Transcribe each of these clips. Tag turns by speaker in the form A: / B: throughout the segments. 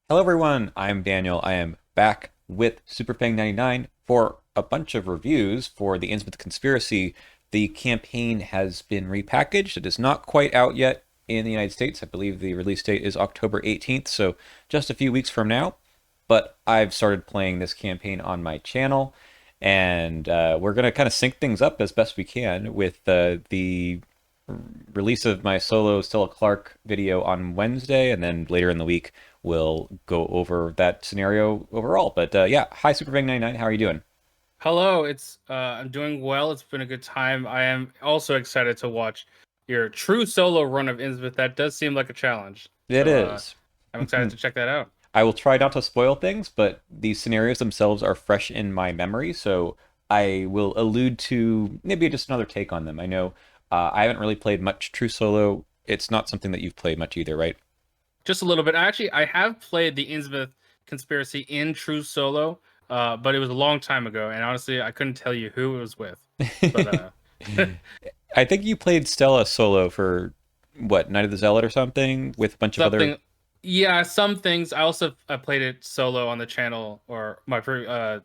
A: Hello everyone, I'm Daniel. I am back with SuperFang99 for a bunch of reviews for the Innsmouth Conspiracy. The campaign has been repackaged. It is not quite out yet in the United States. I believe the release date is October 18th, so just a few weeks from now. But I've started playing this campaign on my channel, and we're going to kind of sync things up as best we can with the release of my solo Stella Clark video on Wednesday, and then later in the week we'll go over that scenario overall. But yeah, hi SuperVang99, how are you doing?
B: Hello, it's I'm doing well. It's been a good time. I am also excited to watch your true solo run of Innsmouth. That does seem like a challenge.
A: It
B: So
A: is.
B: I'm excited to check that out.
A: I will try not to spoil things, but these scenarios themselves are fresh in my memory, so I will allude to maybe just another take on them. I know I haven't really played much True Solo. It's not something that you've played much either, right?
B: Just a little bit. Actually, I have played the Innsmouth Conspiracy in true solo, but it was a long time ago, and honestly, I couldn't tell you who it was with. But
A: I think you played Stella solo for what, Night of the Zealot or something with a bunch of other.
B: something, yeah, some things. I played it solo on the channel or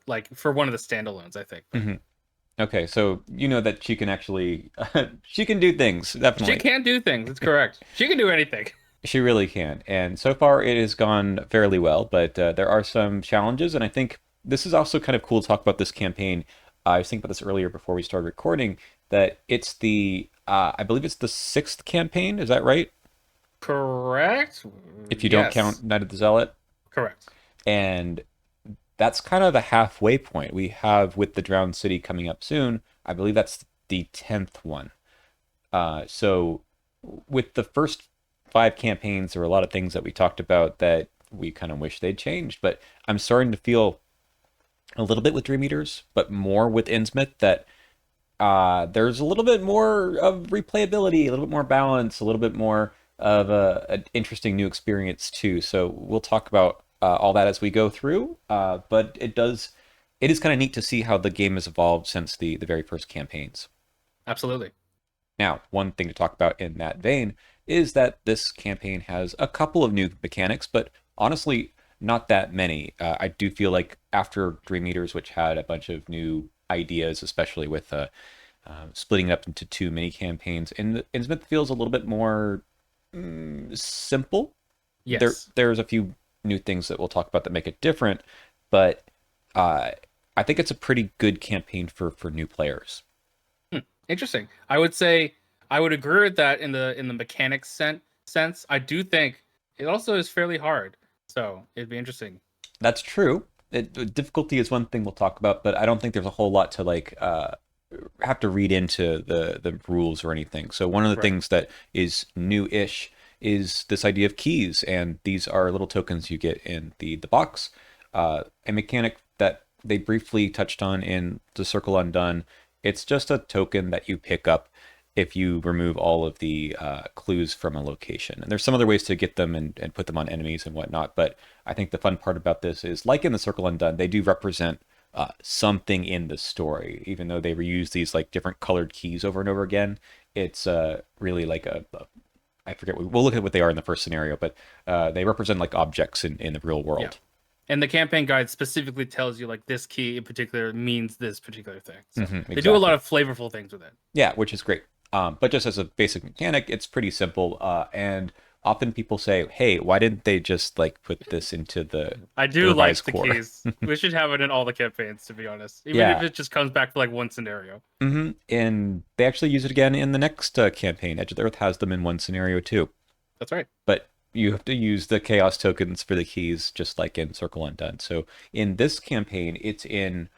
B: like for one of the standalones, I think. But
A: Mhm. Okay, so you know that she can actually she can do things,
B: she
A: definitely.
B: can do things. It's correct. She can do anything.
A: She really can. And so far it has gone fairly well, but there are some challenges, and I think this is also kind of cool to talk about this campaign. I was thinking about this earlier before we started recording, that it's the I believe it's the sixth campaign, is that right?
B: Correct?
A: If you don't
B: Yes.
A: count Night of the Zealot.
B: Correct.
A: And that's kind of the halfway point. We have with the Drowned City coming up soon. I believe that's the 10th one. So with the first five campaigns, there were a lot of things that we talked about that we kind of wish they'd changed. But I'm starting to feel a little bit with Dream Eaters, but more with Innsmouth that there's a little bit more of replayability, a little bit more balance, a little bit more of an interesting new experience too. So we'll talk about all that as we go through. But it is kind of neat to see how the game has evolved since the very first campaigns.
B: Absolutely.
A: Now, one thing to talk about in that vein is that this campaign has a couple of new mechanics, but honestly, not that many. I do feel like after Dream Eaters, which had a bunch of new ideas, especially with splitting it up into two mini campaigns, and Innsmouth feels a little bit more simple.
B: Yes.
A: There's a few new things that we'll talk about that make it different, but uh, I think it's a pretty good campaign for new players.
B: Hmm. Interesting. I would say I would agree with that in the mechanics sense. I do think it also is fairly hard. So it'd be interesting.
A: That's true. Difficulty is one thing we'll talk about, but I don't think there's a whole lot to have to read into the rules or anything. So one of the
B: Right.
A: things that is new-ish is this idea of keys, and these are little tokens you get in the box. A mechanic that they briefly touched on in the Circle Undone. It's just a token that you pick up if you remove all of the clues from a location. And there's some other ways to get them and put them on enemies and whatnot. But I think the fun part about this is, like in the Circle Undone, they do represent something in the story, even though they reuse these like different colored keys over and over again. It's really like I forget. We'll look at what they are in the first scenario, but they represent like objects in the real
B: Yeah.
A: world.
B: And the campaign guide specifically tells you like this key in particular means this particular thing. So they do a lot
A: Exactly.
B: of flavorful things with it.
A: Yeah, which is great. But just as a basic mechanic, it's pretty simple. And often people say, "Hey, why didn't they just like put this into
B: I
A: the
B: do like
A: revised
B: the
A: core?"
B: keys. We should have it in all the campaigns, to be honest. Even if
A: Yeah.
B: it just comes back for like one scenario.
A: And they actually use it again in the next campaign. Edge of the Earth has them in one scenario too.
B: That's right.
A: But you have to use the chaos tokens for the keys, just like in Circle Undone. So in this campaign, it's in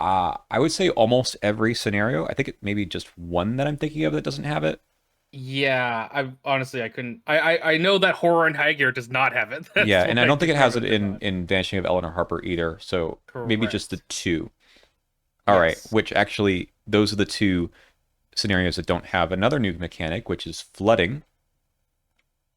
A: I would say almost every scenario. I think it maybe just one that I'm thinking of that doesn't have it.
B: Yeah, I honestly I couldn't. I know that horror and high gear does not have it.
A: Yeah,
B: That's
A: and
B: what
A: I
B: I
A: don't think
B: do
A: it has
B: remember
A: it
B: it does
A: in
B: not.
A: Vanishing of Eleanor Harper either. So maybe just the
B: Correct.
A: two. All right,
B: Yes.
A: which actually those are the two scenarios that don't have another new mechanic, which is flooding.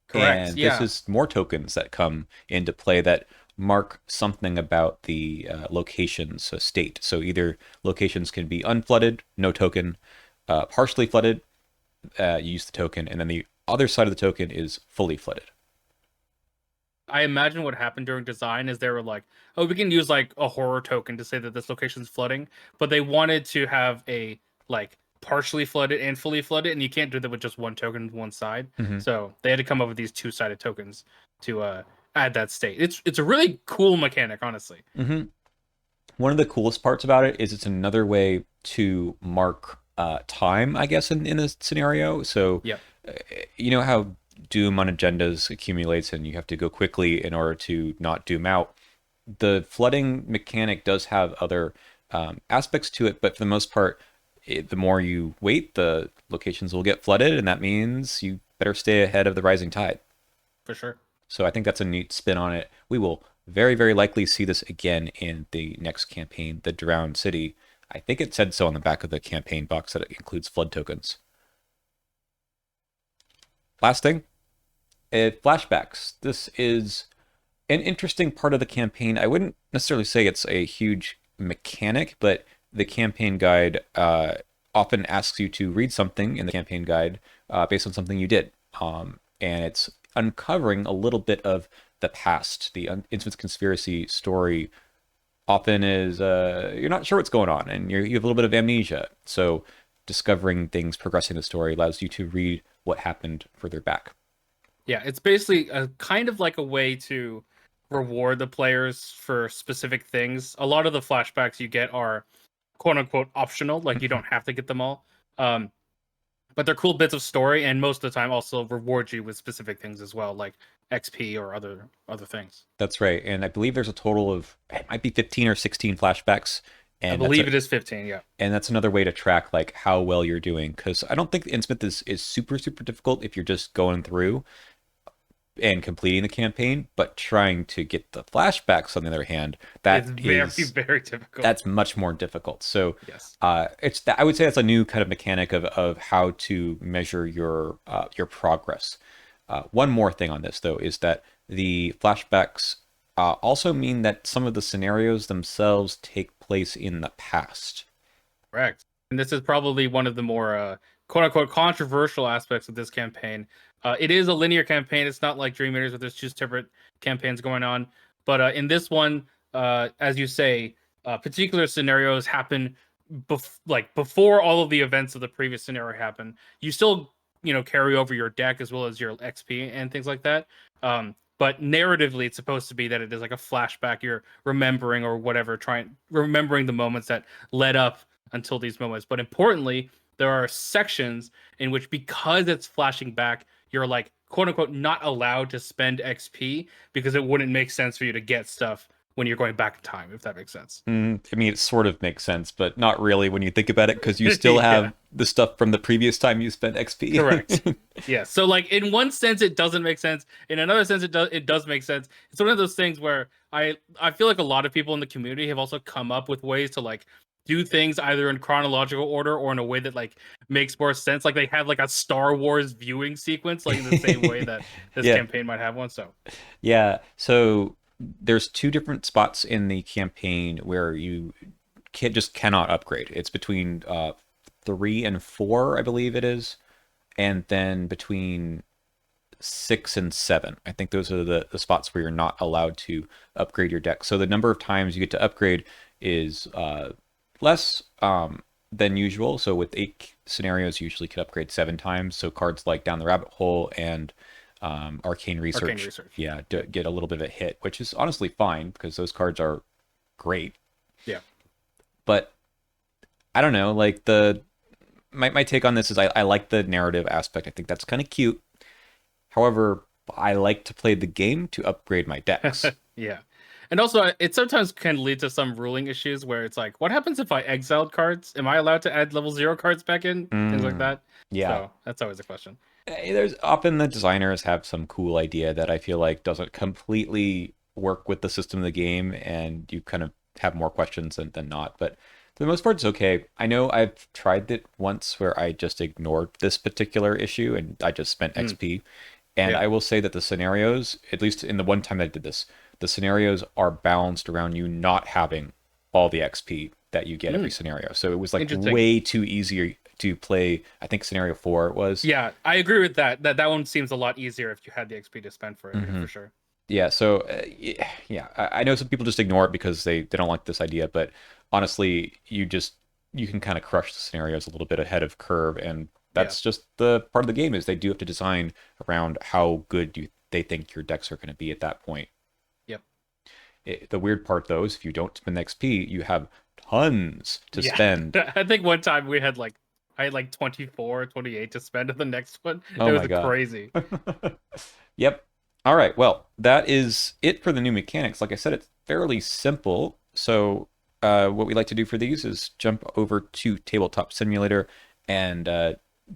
B: Correct.
A: And this
B: Yeah.
A: is more tokens that come into play that mark something about the location's state. So either locations can be unflooded, no token, partially flooded, you use the token, and then the other side of the token is fully flooded.
B: I imagine what happened during design is they were like, oh, we can use like a horror token to say that this location's flooding, but they wanted to have a like partially flooded and fully flooded, and you can't do that with just one token on one side.
A: Hmm.
B: So they had to come up with these two-sided tokens to add that state. It's a really cool mechanic, honestly.
A: Hmm. One of the coolest parts about it is it's another way to mark time, I guess, in this scenario. So,
B: Yep.
A: uh, you know how doom on agendas accumulates and you have to go quickly in order to not doom out. The flooding mechanic does have other aspects to it, but for the most part, the more you wait, the locations will get flooded, and that means you better stay ahead of the rising tide.
B: For sure.
A: So I think that's a neat spin on it. We will very, very likely see this again in the next campaign, the Drowned City. I think it said so on the back of the campaign box that it includes flood tokens. Last thing, flashbacks. This is an interesting part of the campaign. I wouldn't necessarily say it's a huge mechanic, but the campaign guide often asks you to read something in the campaign guide based on something you did. And it's uncovering a little bit of the past. The Innsmouth Conspiracy story often is you're not sure what's going on, and you have a little bit of amnesia. So discovering things, progressing the story allows you to read what happened further back.
B: Yeah, it's basically a kind of like a way to reward the players for specific things. A lot of the flashbacks you get are quote unquote optional, like you don't have to get them all. Um, but they're cool bits of story, and most of the time also reward you with specific things as well, like XP or other things.
A: That's right. And I believe there's a total of it might be 15 or 16 flashbacks.
B: I
A: And
B: believe it is 15. Yeah,
A: that's another way to track like how well you're doing. Because I don't think the Innsmouth is super, super difficult if you're just going through and completing the campaign, but trying to get the flashbacks on the other hand,
B: it's very very difficult.
A: that's much more difficult. So
B: Yes.
A: I would say that's a new kind of mechanic of how to measure your progress. One more thing on this though is that the flashbacks also mean that some of the scenarios themselves take place in the past.
B: Correct. And this is probably one of the more quote unquote controversial aspects of this campaign. It is a linear campaign. It's not like Dream Eaters where there's two separate campaigns going on. But in this one, as you say, particular scenarios happen like before all of the events of the previous scenario happen. You still, carry over your deck as well as your XP and things like that. But narratively, it's supposed to be that it is like a flashback. You're remembering or whatever, remembering the moments that led up until these moments. But importantly, there are sections in which, because it's flashing back, you're like quote unquote not allowed to spend XP because it wouldn't make sense for you to get stuff when you're going back in time, if that makes sense.
A: I mean, it sort of makes sense, but not really when you think about it, because you still
B: Yeah,
A: have the stuff from the previous time you spent XP.
B: correct. Yeah. So like in one sense it doesn't make sense. In another sense it does make sense. It's one of those things where I feel like a lot of people in the community have also come up with ways to like do things either in chronological order or in a way that like makes more sense. Like they have like a Star Wars viewing sequence, like in the same way that this
A: Yeah,
B: campaign might have one. So
A: yeah. So there's two different spots in the campaign where you just cannot upgrade. It's between 3 and 4, I believe it is, and then between 6 and 7. I think those are the spots where you're not allowed to upgrade your deck. So the number of times you get to upgrade is less than usual. So with 8 scenarios, you usually could upgrade 7 times. So cards like Down the Rabbit Hole and Arcane
B: arcane
A: Research,
B: research.
A: yeah, get a little bit of a hit, which is honestly fine because those cards are great.
B: Yeah.
A: But I don't know, like my take on this is I like the narrative aspect. I think that's kind of cute. However, I like to play the game to upgrade my decks.
B: Yeah. And also, it sometimes can lead to some ruling issues where it's like, what happens if I exiled cards? Am I allowed to add level 0 cards back in? Things like
A: Mm,
B: that.
A: yeah.
B: So that's always a question.
A: There's often the designers have some cool idea that I feel like doesn't completely work with the system of the game, and you kind of have more questions than not. But for the most part, it's okay. I know I've tried it once where I just ignored this particular issue and I just spent
B: Mm,
A: XP. And
B: yeah.
A: I will say that the scenarios, at least in the one time I did this, the scenarios are balanced around you not having all the XP that you get every
B: Mm,
A: scenario. So it was like
B: interesting.
A: way too easy to play. I think scenario 4 it was.
B: Yeah, I agree with that. That one seems a lot easier if you had the XP to spend for it, yeah,
A: Hmm.
B: for sure.
A: Yeah, so yeah, I know some people just ignore it because they don't like this idea, but honestly, you can kind of crush the scenarios a little bit ahead of curve, and
B: Yeah.
A: that's just the part of the game is they do have to design around how good they think your decks are going to be at that point.
B: Yep.
A: The weird part though is if you don't spend XP, you have tons to
B: Yeah.
A: spend.
B: I think one time I had like 24, 28 to spend on the next one. It
A: Oh
B: was
A: my God.
B: crazy.
A: Yep. All right. Well, that is it for the new mechanics. Like I said, it's fairly simple. So, what we like to do for these is jump over to Tabletop Simulator and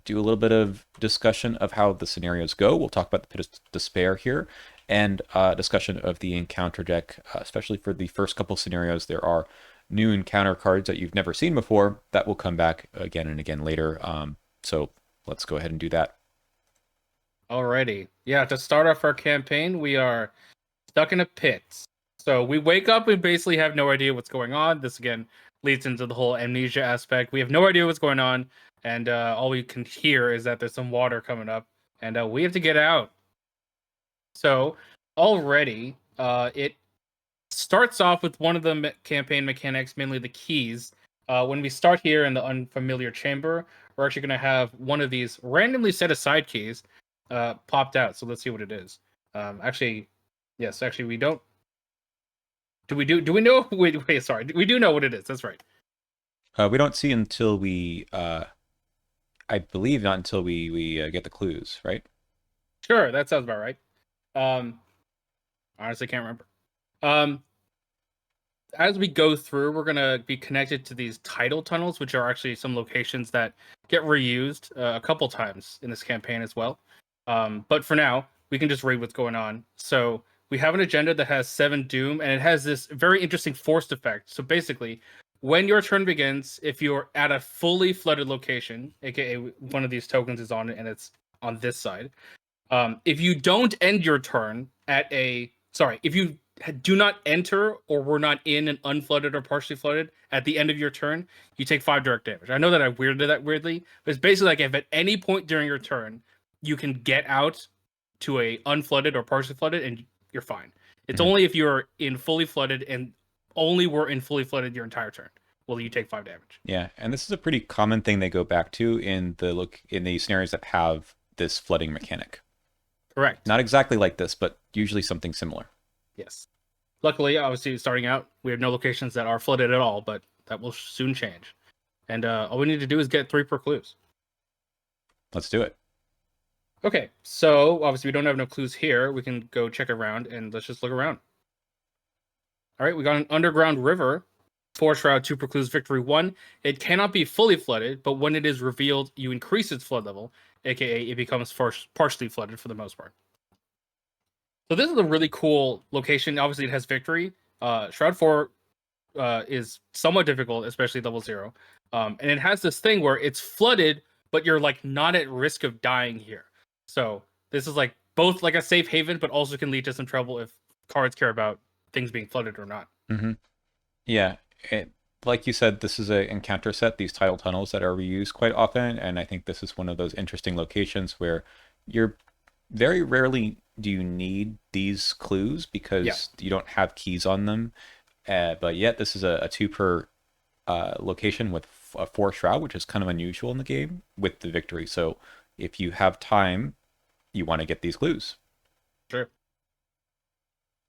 A: do a little bit of discussion of how the scenarios go. We'll talk about the Pit of Despair here and discussion of the encounter deck, especially for the first couple scenarios. There are new encounter cards that you've never seen before that will come back again and again later. So, let's go ahead and do that.
B: Alrighty. Yeah, to start off our campaign, we are stuck in a pit. So we wake up and basically have no idea what's going on. This again leads into the whole amnesia aspect. We have no idea what's going on, and all we can hear is that there's some water coming up, and we have to get out. So already, it starts off with one of the campaign mechanics, mainly the keys. When we start here in the unfamiliar chamber, we're actually going to have one of these randomly set aside keys popped out. So let's see what it is. Actually, yes, actually, we don't. Do we know? Wait, sorry. We do know what it is. That's right.
A: We don't see until I believe not until we get the clues, right?
B: Sure, that sounds about right. Um, honestly, can't remember. Um, as we go through, we're gonna be connected to these tidal tunnels, which are actually some locations that get reused a couple times in this campaign as well. But for now, we can just read what's going on. So we have an agenda that has 7 doom, and it has this very interesting forced effect. So basically, when your turn begins, if you're at a fully flooded location, aka one of these tokens is on it, and it's on this side. If you don't end your turn at a if you do not enter or were not in an unflooded or partially flooded at the end of your turn, you take 5 direct damage. I know that I weirded that weirdly, but it's basically like if at any point during your turn you can get out to a unflooded or partially flooded and you're fine. It's
A: Mhm.
B: only if you're in fully flooded and only were in fully flooded your entire turn will you take 5 damage.
A: Yeah, and this is a pretty common thing they go back to in the scenarios that have this flooding mechanic.
B: Correct.
A: Not exactly like this, but usually something similar.
B: Yes. Luckily, obviously, starting out, we have no locations that are flooded at all, but that will soon change. And all we need to do is get 3 per clues.
A: Let's do it.
B: Okay, so obviously we don't have no clues here. We can go check around and let's just look around. All right, we got an underground river. 4 shroud, 2 per clues, victory 1. It cannot be fully flooded, but when it is revealed, you increase its flood level, aka it becomes partially flooded for the most part. So this is a really cool location. Obviously, it has victory. Shroud 4 is somewhat difficult, especially level 0. And it has this thing where it's flooded, but you're like not at risk of dying here. So this is like both like a safe haven, but also can lead to some trouble if cards care about things being flooded or not.
A: Hmm. Yeah, like you said, this is an encounter set, these tidal tunnels that are reused quite often, and I think this is one of those interesting locations where you're very rarely do you need these clues
B: Yeah,
A: because you don't have keys on them. But yet, this is a 2 per location with a 4 shroud, which is kind of unusual in the game with the victory. So if you have time, you want to get these clues.
B: sure.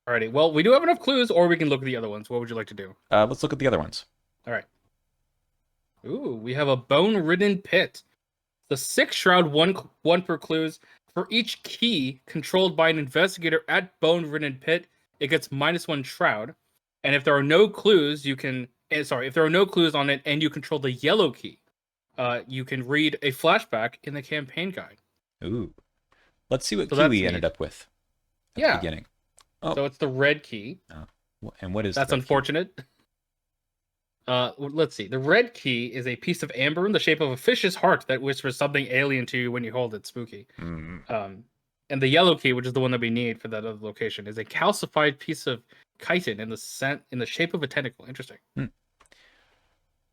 B: Alrighty. Well, we do have enough clues, or we can look at the other ones. What would you like to do?
A: Let's look at the other ones.
B: All right. Ooh, we have a bone-ridden pit. The 6 shroud, one per clues. For each key controlled by an investigator at bone-ridden pit, it gets -1 shroud. And if there are no clues, you can if there are no clues on it and you control the yellow key, you can read a flashback in the campaign guide.
A: Ooh, let's see what
B: So
A: key
B: that's
A: we ended
B: neat.
A: up with at the
B: Yeah.
A: beginning. Oh,
B: So it's the red key.
A: and what is the
B: That's
A: red key?
B: unfortunate. Let's see. The red key is a piece of amber in the shape of a fish's heart that whispers something alien to you when you hold it. Spooky.
A: Mm.
B: Um, and the yellow key, which is the one that we need for that other location, is a calcified piece of chitin in the shape of a tentacle. Interesting.
A: Hmm.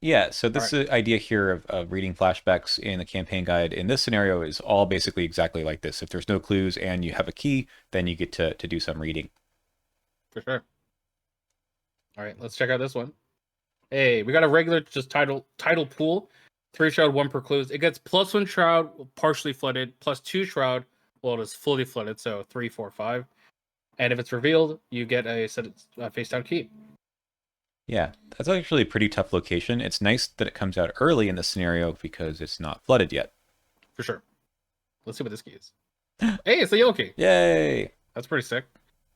A: Yeah, so
B: All
A: this
B: right.
A: idea here of reading flashbacks in the campaign guide in this scenario is all basically exactly like this. If there's no clues and you have a key, then you get to do some reading.
B: For sure. All right, let's check out this one. Hey, we got a regular just title pool. 3 shroud, 1 per clues. It gets +1 shroud, partially flooded, +2 shroud, well, it is fully flooded, so 3, 4, 5. And if it's revealed, you get a face down key.
A: Yeah, that's actually a pretty tough location. It's nice that it comes out early in the scenario because it's not flooded yet.
B: For sure. Let's see what this key is. Hey, it's the yellow key.
A: Yay!
B: That's pretty sick.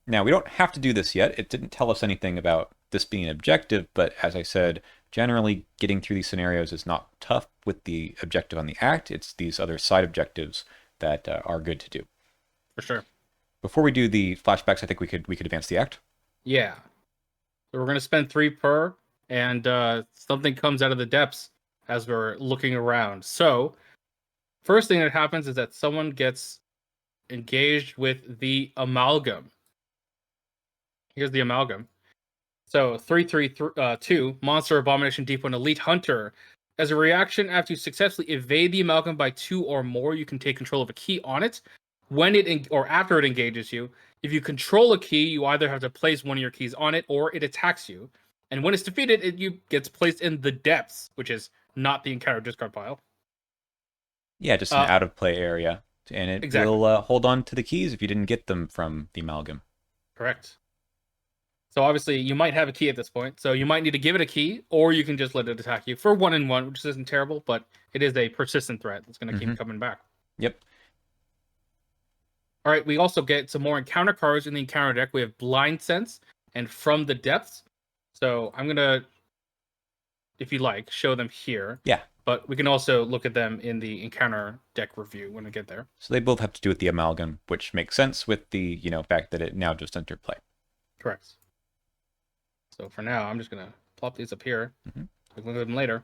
A: Now, we don't have to do this yet. It didn't tell us anything about this being an objective, but as I said, generally getting through these scenarios is not tough with the objective on the act. It's these other side objectives that are good to do.
B: For sure.
A: Before we do the flashbacks, I think we could advance the act.
B: Yeah. So we're going to spend 3 per, and something comes out of the depths as we're looking around. So, first thing that happens is that someone gets engaged with the amalgam. Here's the amalgam. So 332, Monster Abomination Deep One Elite Hunter. As a reaction, after you successfully evade the amalgam by 2 or more, you can take control of a key on it. When it or after it engages you, if you control a key, you either have to place one of your keys on it or it attacks you. And when it's defeated, it gets placed in the depths, which is not the encounter discard pile.
A: Yeah, just an out of play area. And it
B: exactly.
A: will hold on to the keys if you didn't get them from the amalgam.
B: Correct. So obviously you might have a key at this point. So you might need to give it a key, or you can just let it attack you for 1 and 1, which isn't terrible, but it is a persistent threat that's going to keep coming back.
A: Yep.
B: All right, we also get some more encounter cards in the encounter deck. We have Blind Sense and From the Depths. So I'm going to, if you like, show them here.
A: Yeah.
B: But we can also look at them in the encounter deck review when we get there.
A: So they both have to do with the amalgam, which makes sense with the, fact that it now just entered play.
B: Correct. So for now, I'm just going to plop these up here. We'll look at them later.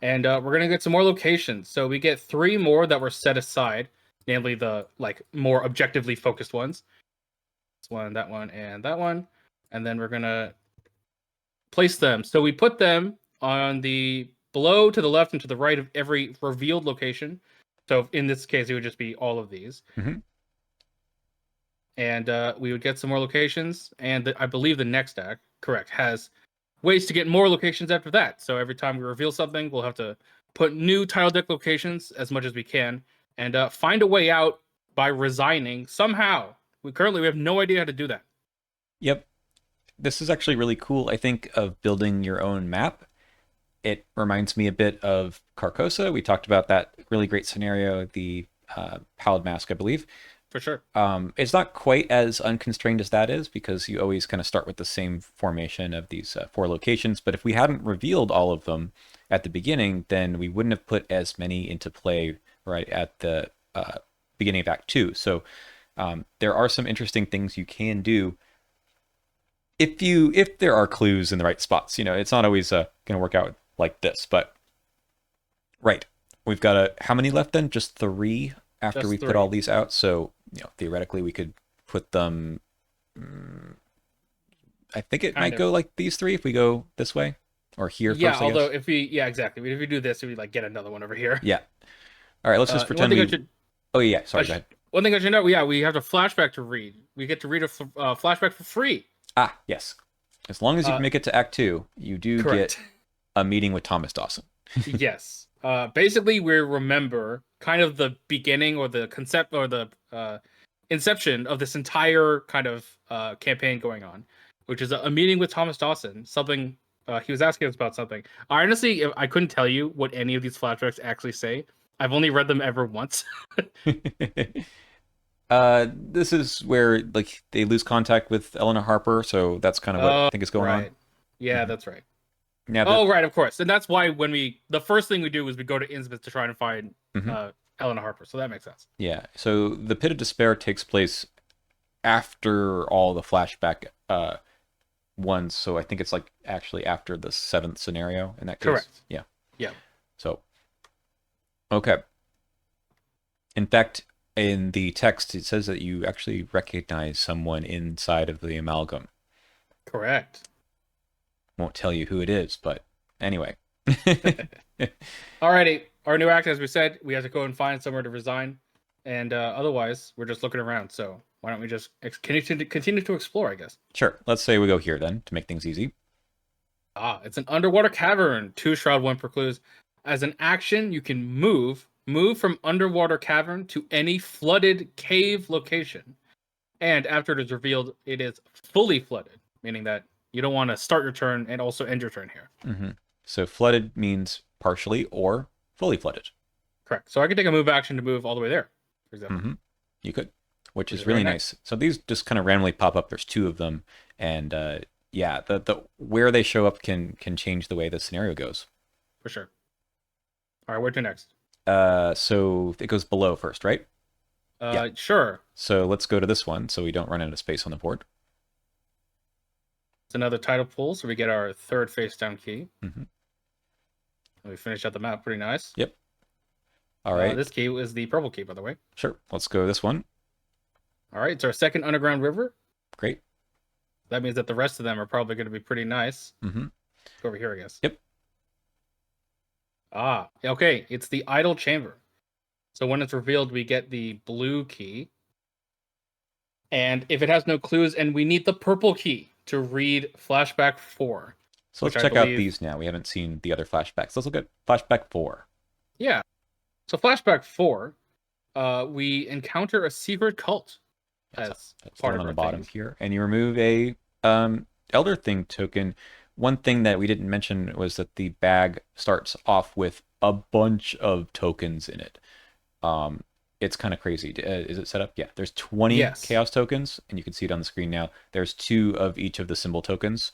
B: And we're going to get some more locations. So we get 3 more that were set aside, namely the more objectively focused ones. This one, that one, and that one. And then we're going to place them. So we put them on the below, to the left, and to the right of every revealed location. So in this case, it would just be all of these. And we would get some more locations. And I believe the next deck, correct, has ways to get more locations after that. So every time we reveal something, we'll have to put new tile deck locations as much as we can, and find a way out by resigning somehow. We have no idea how to do that.
A: Yep. This is actually really cool, I think, of building your own map. It reminds me a bit of Carcosa. We talked about that really great scenario, the Pallid Mask, I believe.
B: For sure.
A: It's not quite as unconstrained as that is, because you always kind of start with the same formation of these 4 locations. But if we hadn't revealed all of them at the beginning, then we wouldn't have put as many into play right at the beginning of Act 2. So there are some interesting things you can do if there are clues in the right spots. It's not always going to work out like this, but right. We've got how many left then? Just 3 after we put all these out. So, theoretically we could put them, I think it might go like these 3 if we go this way or here first, I
B: although
A: guess.
B: exactly. If we do this, we get another one over here.
A: Yeah. All right, let's just pretend Oh, yeah, sorry, go ahead.
B: One thing I should know, we have a flashback to read. We get to read a flashback for free.
A: Ah, yes. As long as you can make it to Act 2, you do get a meeting with Thomas Dawson.
B: Yes. Basically, we remember kind of the beginning or the concept or the inception of this entire kind of campaign going on, which is a meeting with Thomas Dawson. Something he was asking us about something. Honestly, I couldn't tell you what any of these flashbacks actually say. I've only read them ever once.
A: This is where they lose contact with Eleanor Harper, so that's kind of what I think is going on.
B: Yeah, that's right.
A: Now
B: right, of course. And that's why the first thing we do is we go to Innsmouth to try and find Eleanor Harper. So that makes sense.
A: Yeah. So the Pit of Despair takes place after all the flashback ones. So I think it's actually after the 7th scenario in that case.
B: Correct.
A: Yeah.
B: Yeah.
A: So, okay. In fact, in the text, it says that you actually recognize someone inside of the amalgam.
B: Correct.
A: Won't tell you who it is, but anyway.
B: Alrighty. Our new act, as we said, we have to go and find somewhere to resign. And otherwise, we're just looking around. So why don't we just continue to explore, I guess.
A: Sure. Let's say we go here then to make things easy.
B: It's an underwater cavern. 2 shroud, 1 precludes. As an action, you can move from underwater cavern to any flooded cave location. And after it is revealed, it is fully flooded, meaning that you don't want to start your turn and also end your turn here.
A: Mm-hmm. So flooded means partially or fully flooded.
B: Correct. So I could take a move action to move all the way there, for example.
A: Mm-hmm. You could, which is really nice. So these just kind of randomly pop up. There's 2 of them, and yeah, the where they show up can change the way the scenario goes.
B: For sure. All right, where to next?
A: So it goes below first, right?
B: Yeah. Sure.
A: So let's go to this one so we don't run out of space on the board.
B: It's another title pool, so we get our 3rd face down key.
A: Mm-hmm.
B: We finish out the map pretty nice.
A: Yep. All right.
B: This key is the purple key, by the way.
A: Sure. Let's go this one.
B: All right, it's our 2nd underground river.
A: Great.
B: That means that the rest of them are probably going to be pretty nice.
A: Mm-hmm.
B: Go over here, I guess.
A: Yep.
B: Okay. It's the idle chamber. So when it's revealed, we get the blue key. And if it has no clues, and we need the purple key to read flashback 4.
A: So let's check out these now. We haven't seen the other flashbacks. Let's look at flashback 4.
B: Yeah. So flashback 4, we encounter a secret cult as part of
A: on
B: our
A: the bottom
B: things.
A: here, and you remove a Elder Thing token. One thing that we didn't mention was that the bag starts off with a bunch of tokens in it. It's kind of crazy. Is it set up? Yeah. There's 20 chaos tokens, and you can see it on the screen now. There's 2 of each of the symbol tokens,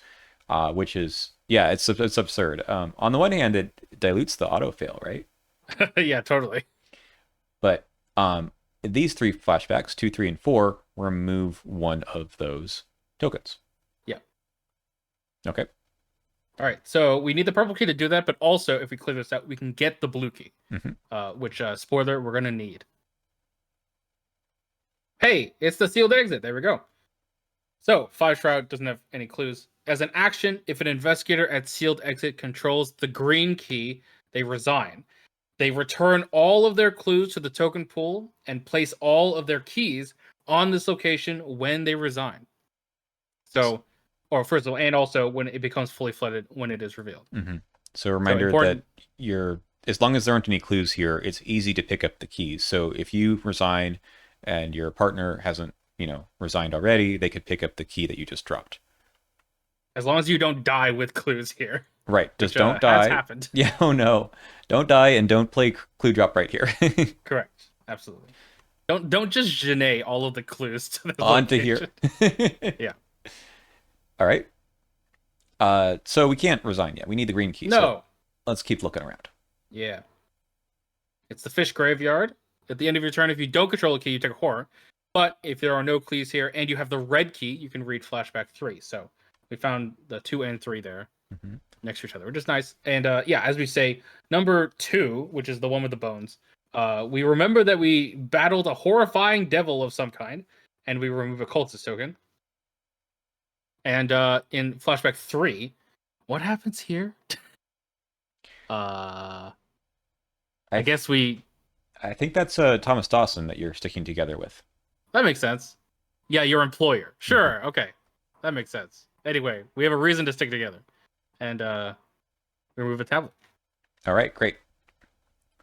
A: which is it's absurd. On the one hand, it dilutes the auto fail, right?
B: Yeah, totally.
A: But these 3 flashbacks, 2, 3, and 4, remove one of those tokens.
B: Yeah.
A: Okay.
B: All right. So we need the purple key to do that, but also if we clear this out, we can get the blue key, which spoiler we're gonna need. Hey, it's the sealed exit. There we go. So 5 shroud doesn't have any clues. As an action, if an investigator at sealed exit controls the green key, they resign. They return all of their clues to the token pool and place all of their keys on this location when they resign. So, or first of all, and also when it becomes fully flooded when it is revealed.
A: Mm-hmm. So a reminder that as long as there aren't any clues here, it's easy to pick up the keys. So if you resign and your partner hasn't, resigned already, they could pick up the key that you just dropped.
B: As long as you don't die with clues here.
A: Right. Just don't die.
B: Has happened.
A: Yeah. Oh no. Don't die and don't play clue drop right here.
B: Correct. Absolutely. Don't just genet all of the clues to the
A: onto
B: location.
A: Here.
B: Yeah.
A: All right. So we can't resign yet. We need the green key.
B: No.
A: So let's keep looking around.
B: Yeah. It's the fish graveyard. At the end of your turn, if you don't control a key, you take a horror. But if there are no clues here and you have the red key, you can read flashback 3. So we found the 2 and 3 there next to each other, which is nice. And as we say, number 2, which is the one with the bones, we remember that we battled a horrifying devil of some kind, and we remove a cultist token. And in flashback 3, what happens here? I
A: think that's Thomas Dawson that you're sticking together with.
B: That makes sense. Yeah, your employer. Sure, okay. That makes sense. Anyway, we have a reason to stick together. And remove a tablet.
A: All right, great.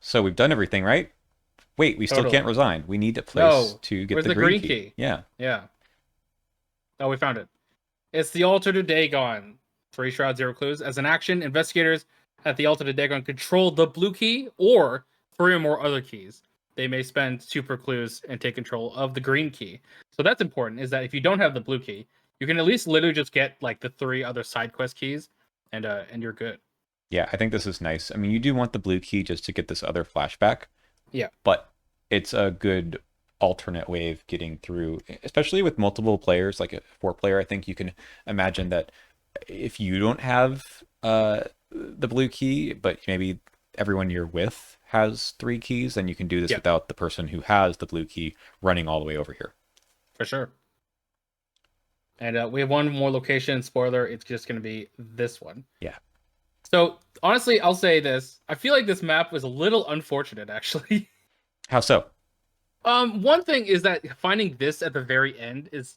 A: So we've done everything, right? Wait, we still can't resign. We need a place to get the green key. Yeah.
B: Yeah. Oh, we found it. It's the Altar to Dagon. 3 shroud, 0 clues. As an action, investigators at the Altar to Dagon control the blue key or 3 or more other keys. They may spend 2 per clues and take control of the green key. So that's important, is that if you don't have the blue key, you can at least literally just get like the 3 other side quest keys and you're good.
A: Yeah, I think this is nice. I mean, you do want the blue key just to get this other flashback.
B: Yeah.
A: But it's a good alternate way of getting through, especially with multiple players, like a 4-player. I think you can imagine that if you don't have the blue key, but maybe everyone you're with has 3 keys, then you can do this without the person who has the blue key running all the way over here.
B: For sure. And we have one more location. Spoiler, it's just going to be this one.
A: Yeah.
B: So, honestly, I'll say this. I feel like this map was a little unfortunate, actually.
A: How so?
B: One thing is that finding this at the very end is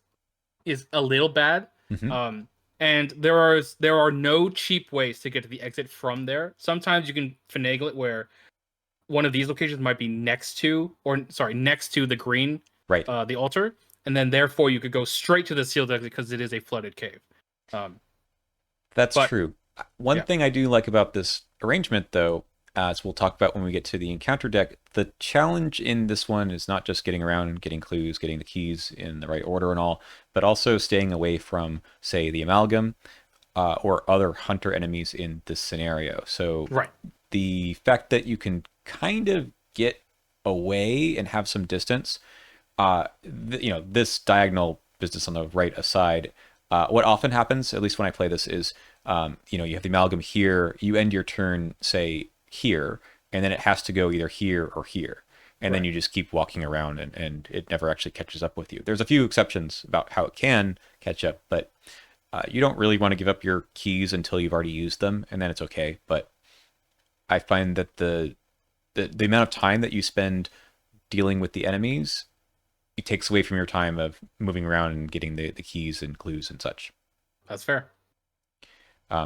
B: a little bad.
A: Hmm.
B: Um, and there are no cheap ways to get to the exit from there. Sometimes you can finagle it where one of these locations might be next to the green,
A: Right.
B: the altar, and then therefore you could go straight to the sealed exit because it is a flooded cave. Um,
A: That's
B: but
A: true. One
B: yeah,
A: thing I do like about this arrangement, though, as we'll talk about when we get to the encounter deck, the challenge in this one is not just getting around and getting clues, getting the keys in the right order and all, but also staying away from, say, the amalgam or other hunter enemies in this scenario. So
B: right.
A: the fact that you can kind of get away and have some distance, this diagonal business on the right aside, what often happens, at least when I play this, is you have the amalgam here, you end your turn, say, here, and then it has to go either here or here. And then
B: Right.
A: you just keep walking around and it never actually catches up with you. There's a few exceptions about how it can catch up, but you don't really want to give up your keys until you've already used them, and then it's okay. But I find that the amount of time that you spend dealing with the enemies, it takes away from your time of moving around and getting the keys and clues and such.
B: That's fair.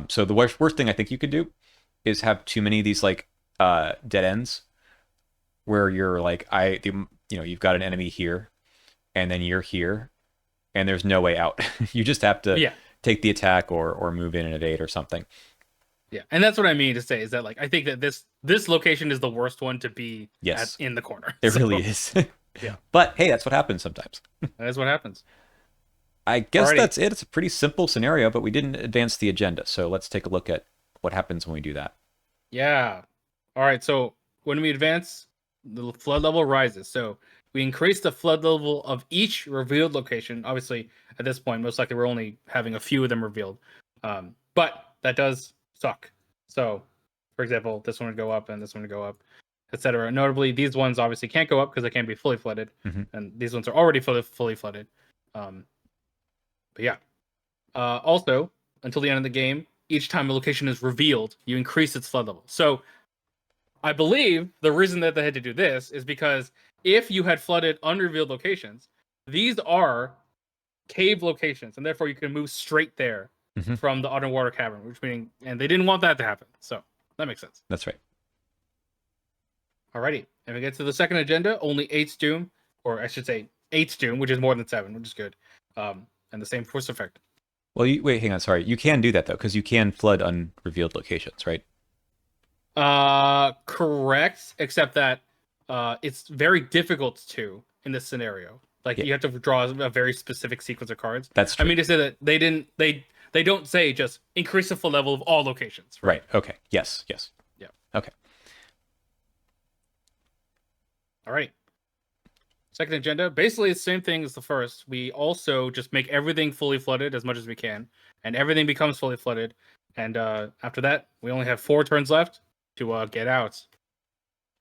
A: So the worst thing I think you could do is have too many of these like dead ends where you're like you've got an enemy here and then you're here and there's no way out. You just have to
B: Yeah.
A: take the attack or move in and evade or something.
B: Yeah, and that's what I mean to say is that like I think that this location is the worst one to be at
A: Yes,
B: in the corner.
A: it
B: So
A: really is.
B: yeah,
A: But hey, that's what happens sometimes.
B: that is what happens.
A: I guess
B: Alrighty,
A: that's it. It's a pretty simple scenario, but we didn't advance the agenda. So let's take a look at what happens when we do that.
B: yeah. All right, so when we advance, the flood level rises. So we increase the flood level of each revealed location. Obviously, at this point, most likely we're only having a few of them revealed, but that does suck. So, for example, this one would go up and this one would go up, etc. Notably, these ones obviously can't go up because they can't be fully flooded,
A: Mm-hmm.
B: and these ones are already fully flooded. Um, but yeah. Also, until the end of the game, each time a location is revealed, you increase its flood level. So I believe the reason that they had to do this is because if you had flooded unrevealed locations, these are cave locations, and therefore you can move straight there
A: Mm-hmm.
B: from the underwater cavern, which meaning, and they didn't want that to happen. So that makes sense.
A: That's right.
B: Alrighty. And we get to the second agenda, only 8's Doom, or I should say 8's Doom, which is more than 7, which is good. And the same force effect.
A: Well, wait, hang on. Sorry. You can do that, though, because you can flood unrevealed locations, right?
B: Correct, except that it's very difficult to in this scenario. Like
A: Yeah,
B: you have to draw a very specific sequence of cards.
A: that's
B: I
A: true.
B: mean to say that they don't say just increase the full level of all locations, right?
A: Right. Okay. Yes. Yes.
B: Yeah.
A: Okay.
B: All right. Second agenda, basically the same thing as the first. We also just make everything fully flooded as much as we can, and everything becomes fully flooded. And after that, we only have 4 turns left to get out.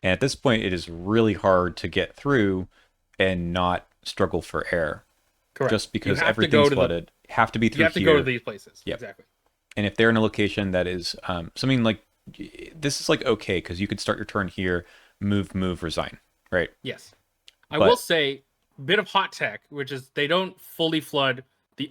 A: And at this point, it is really hard to get through and not struggle for air,
B: Correct.
A: just because everything's flooded. Have to be
B: You
A: through
B: have to go to
A: here.
B: these places.
A: Yep.
B: Exactly.
A: And if they're in a location that is something like this is like okay because you could start your turn here, move, resign, right?
B: Yes. I will
A: But
B: say bit of hot tech, which is they don't fully flood the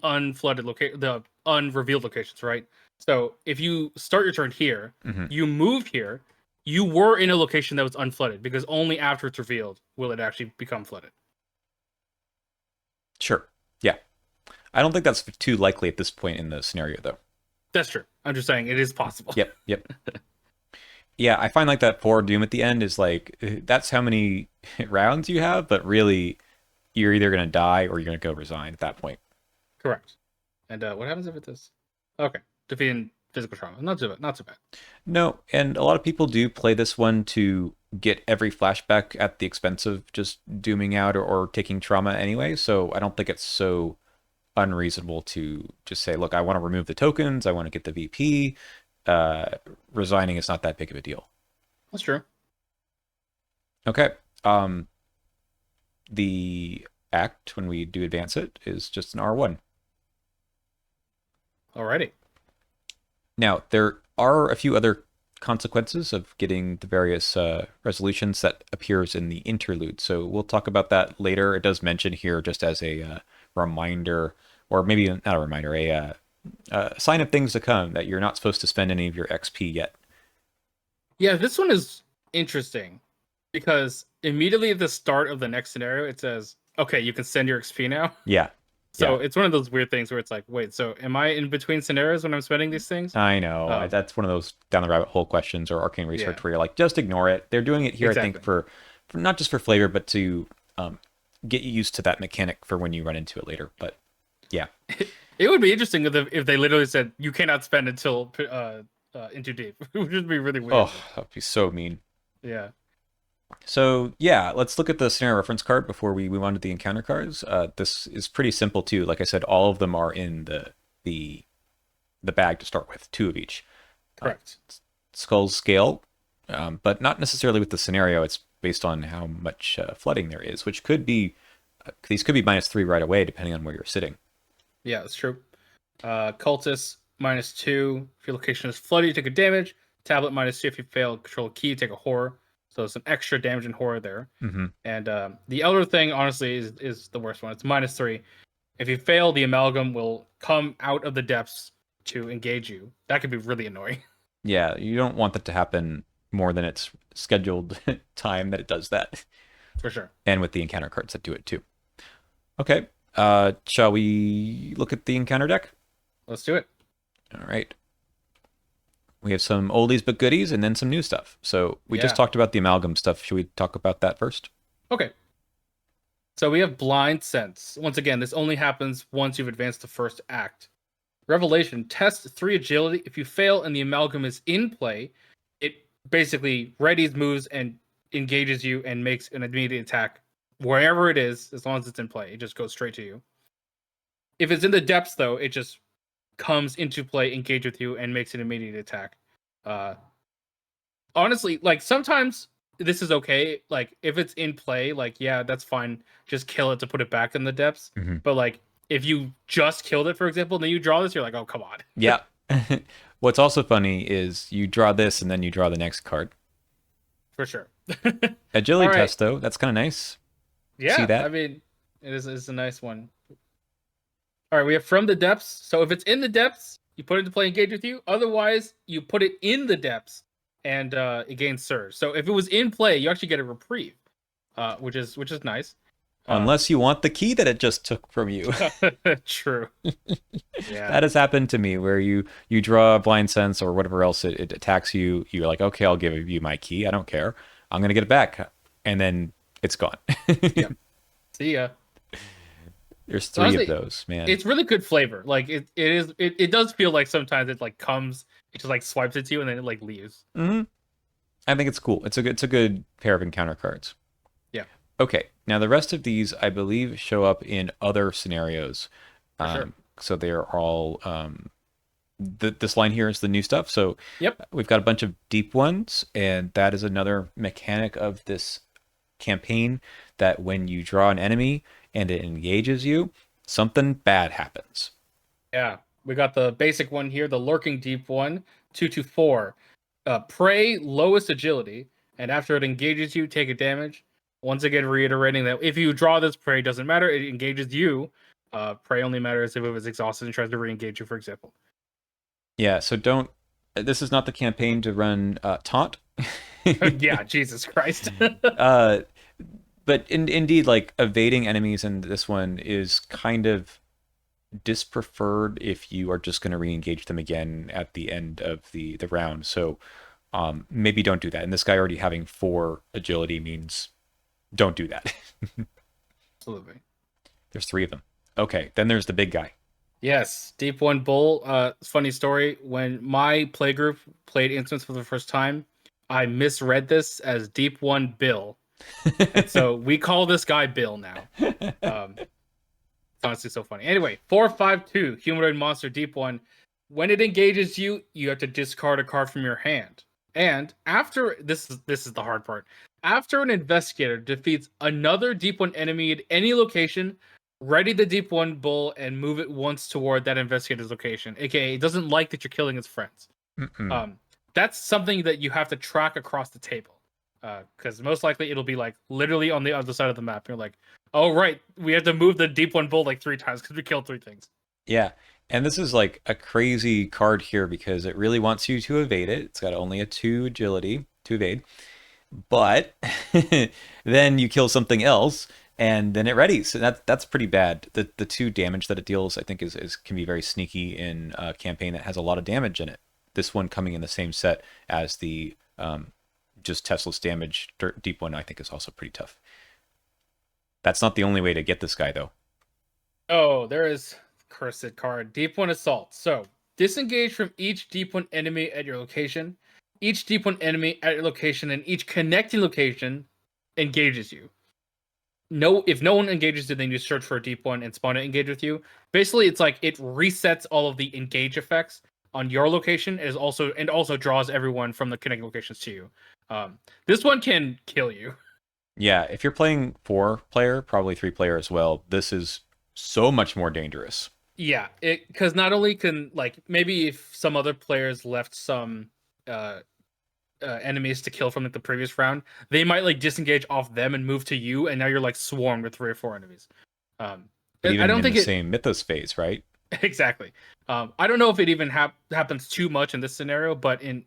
B: unrevealed locations, right? So if you start your turn here,
A: mhm,
B: you move here, you were in a location that was unflooded because only after it's revealed will it actually become flooded.
A: sure, yeah. I don't think that's too likely at this point in the scenario, though.
B: That's true. I'm just saying it is possible.
A: Yep. Yeah, I find like that forward doom at the end is like that's how many rounds you have, but really you're either gonna die or you're gonna go resign at that point.
B: Correct. And what happens if it does? Okay, defeating physical trauma. Not too bad. Not too bad.
A: No, and a lot of people do play this one to get every flashback at the expense of just dooming out or taking trauma anyway. So I don't think it's so unreasonable to just say, look, I want to remove the tokens, I want to get the VP. Uh, Resigning is not that big of a deal.
B: That's true.
A: Okay. The act when we do advance it is just an R1.
B: Alrighty.
A: Now, there are a few other consequences of getting the various resolutions that appears in the interlude. So we'll talk about that later. It does mention here just as a reminder, or maybe not a reminder, a sign of things to come that you're not supposed to spend any of your XP yet.
B: Yeah, this one is interesting because immediately at the start of the next scenario, it says, "Okay, you can send your XP now."
A: Yeah,
B: So
A: yeah.
B: it's one of those weird things where it's like, wait, so am I in between scenarios when I'm spending these things?
A: I know.
B: Um,
A: That's one of those down the rabbit hole questions or arcane
B: yeah,
A: research where you're like, just ignore it. They're doing it here, I think,
B: exactly.
A: for not just for flavor, but to get you used to that mechanic for when you run into it later. But yeah.
B: It would be interesting if they literally said you cannot spend until into deep, which would be really weird.
A: Oh,
B: But
A: that'd be so mean.
B: yeah,
A: So yeah, let's look at the scenario reference card before we move on to the encounter cards. This is pretty simple too. Like I said, all of them are in the the bag to start with, two of each. Uh,
B: correct.
A: Skull's scale, but not necessarily with the scenario. It's based on how much flooding there is, which could be these could be -3 right away, depending on where you're sitting.
B: Yeah, that's true. Cultist -2. If your location is flooded, you take a damage. Tablet -2. If you fail control key, you take a horror. So some extra damage and horror there.
A: Mm-hmm.
B: And the Elder thing, honestly, is the worst one. It's -3. If you fail, the amalgam will come out of the depths to engage you. That could be really annoying.
A: Yeah, you don't want that to happen more than its scheduled time that it does that,
B: For sure.
A: and with the encounter cards that do it too. Okay, shall we look at the encounter deck?
B: Let's do it.
A: All right. We have some oldies but goodies and then some new stuff. So we just
B: Yeah.
A: talked about the amalgam stuff. Should we talk about that first?
B: Okay. So we have Blind Sense. Once again, this only happens once you've advanced the first act. Revelation, test 3 agility. If you fail and the amalgam is in play, it basically readies, moves, and engages you and makes an immediate attack wherever it is, as long as it's in play. It just goes straight to you. If it's in the depths, though, it just comes into play, engage with you, and makes an immediate attack. Uh, Honestly, like sometimes this is okay. Like if it's in play, like yeah, that's fine. Just kill it to put it back in the depths.
A: Mm-hmm.
B: But like if you just killed it, for example, and then you draw this, you're like, oh come on.
A: Yeah. What's also funny is you draw this and then you draw the next card.
B: For sure.
A: Agility
B: All right.
A: test, though, that's kind of nice. See
B: Yeah, I
A: that?
B: mean, it's a nice one. All right, we have from the depths. So if it's in the depths, you put it into play, engage with you. Otherwise, you put it in the depths, and it gains surge. So if it was in play, you actually get a reprieve, which is nice. Um,
A: Unless you want the key that it just took from you.
B: True. Yeah.
A: That has happened to me where you draw a blind sense or whatever else it attacks you. You're like, okay, I'll give you my key. I don't care. I'm gonna get it back, and then it's gone.
B: Yeah. See ya.
A: There's
B: So
A: three of
B: honestly,
A: those, man.
B: it's really good flavor. Like it does feel like sometimes it like comes, it just like swipes at you and then it like leaves.
A: Hmm. I think it's cool. It's a good pair of encounter cards.
B: Yeah,
A: Okay, now the rest of these I believe show up in other scenarios.
B: for sure.
A: So they're all this line here is the new stuff. So
B: Yep.
A: we've got a bunch of deep ones, and that is another mechanic of this campaign that when you draw an enemy and it engages you, something bad happens.
B: Yeah. We got the basic one here, the lurking deep one, 2/4. Prey, lowest agility, and after it engages you, take a damage. Once again, reiterating that if you draw this prey, doesn't matter, it engages you. Prey only matters if it was exhausted and tries to re-engage you, for example.
A: Yeah, so don't. This is not the campaign to run taunt.
B: Yeah, Jesus Christ.
A: uh, but indeed, like evading enemies in this one is kind of dispreferred if you are just going to re-engage them again at the end of the round. So maybe don't do that. And this guy already having 4 agility means don't do that.
B: Absolutely.
A: There's 3 of them. Okay, then there's the big guy.
B: Yes, Deep One Bull. Funny story. When my playgroup played Instance for the first time, I misread this as Deep One Bill, and so we call this guy Bill now. It's honestly so funny. Anyway, 4/5/2 humanoid monster Deep One. When it engages you, you have to discard a card from your hand. And after this is the hard part. After an investigator defeats another Deep One enemy at any location, ready the Deep One Bull and move it once toward that investigator's location. AKA, it doesn't like that you're killing its friends.
A: Mm-mm.
B: Um, that's something that you have to track across the table. Because most likely it'll be like literally on the other side of the map. You're like, oh right, we have to move the deep one bull like 3 times because we killed 3 things.
A: Yeah. And this is like a crazy card here because it really wants you to evade it. It's got only a 2 agility to evade. But then you kill something else and then it readies. So that's pretty bad. The 2 damage that it deals, I think, is can be very sneaky in a campaign that has a lot of damage in it. This one coming in the same set as the just Tesla's damage deep one, I think, is also pretty tough. That's not the only way to get this guy, though.
B: Oh, there is cursed card. Deep one assault. So disengage from each deep one enemy at your location. Each deep one enemy at your location and each connecting location engages you. No, if no one engages you, then you search for a deep one and spawn to engage with you. Basically, it's like it resets all of the engage effects on your location and also draws everyone from the connecting locations to you. This one can kill you.
A: Yeah, if you're playing 4-player, probably 3-player as well, this is so much more dangerous.
B: Yeah, it because not only can like maybe if some other players left some enemies to kill from like the previous round, they might like disengage off them and move to you, and now you're like swarmed with 3 or 4 enemies.
A: But
B: I
A: even
B: don't
A: in
B: think
A: the same mythos phase, right?
B: exactly. I don't know if it even happens too much in this scenario, but in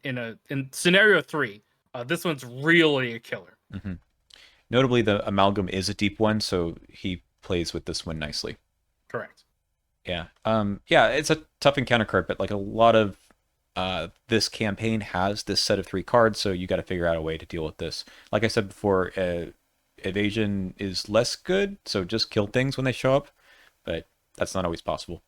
B: scenario 3, this one's really a killer.
A: Mm-hmm. Notably, the amalgam is a deep one, so he plays with this one nicely.
B: Correct.
A: Yeah. Yeah, it's a tough encounter card, but like a lot of this campaign has this set of 3 cards, so you got to figure out a way to deal with this. Like I said before, evasion is less good, so just kill things when they show up, but that's not always possible.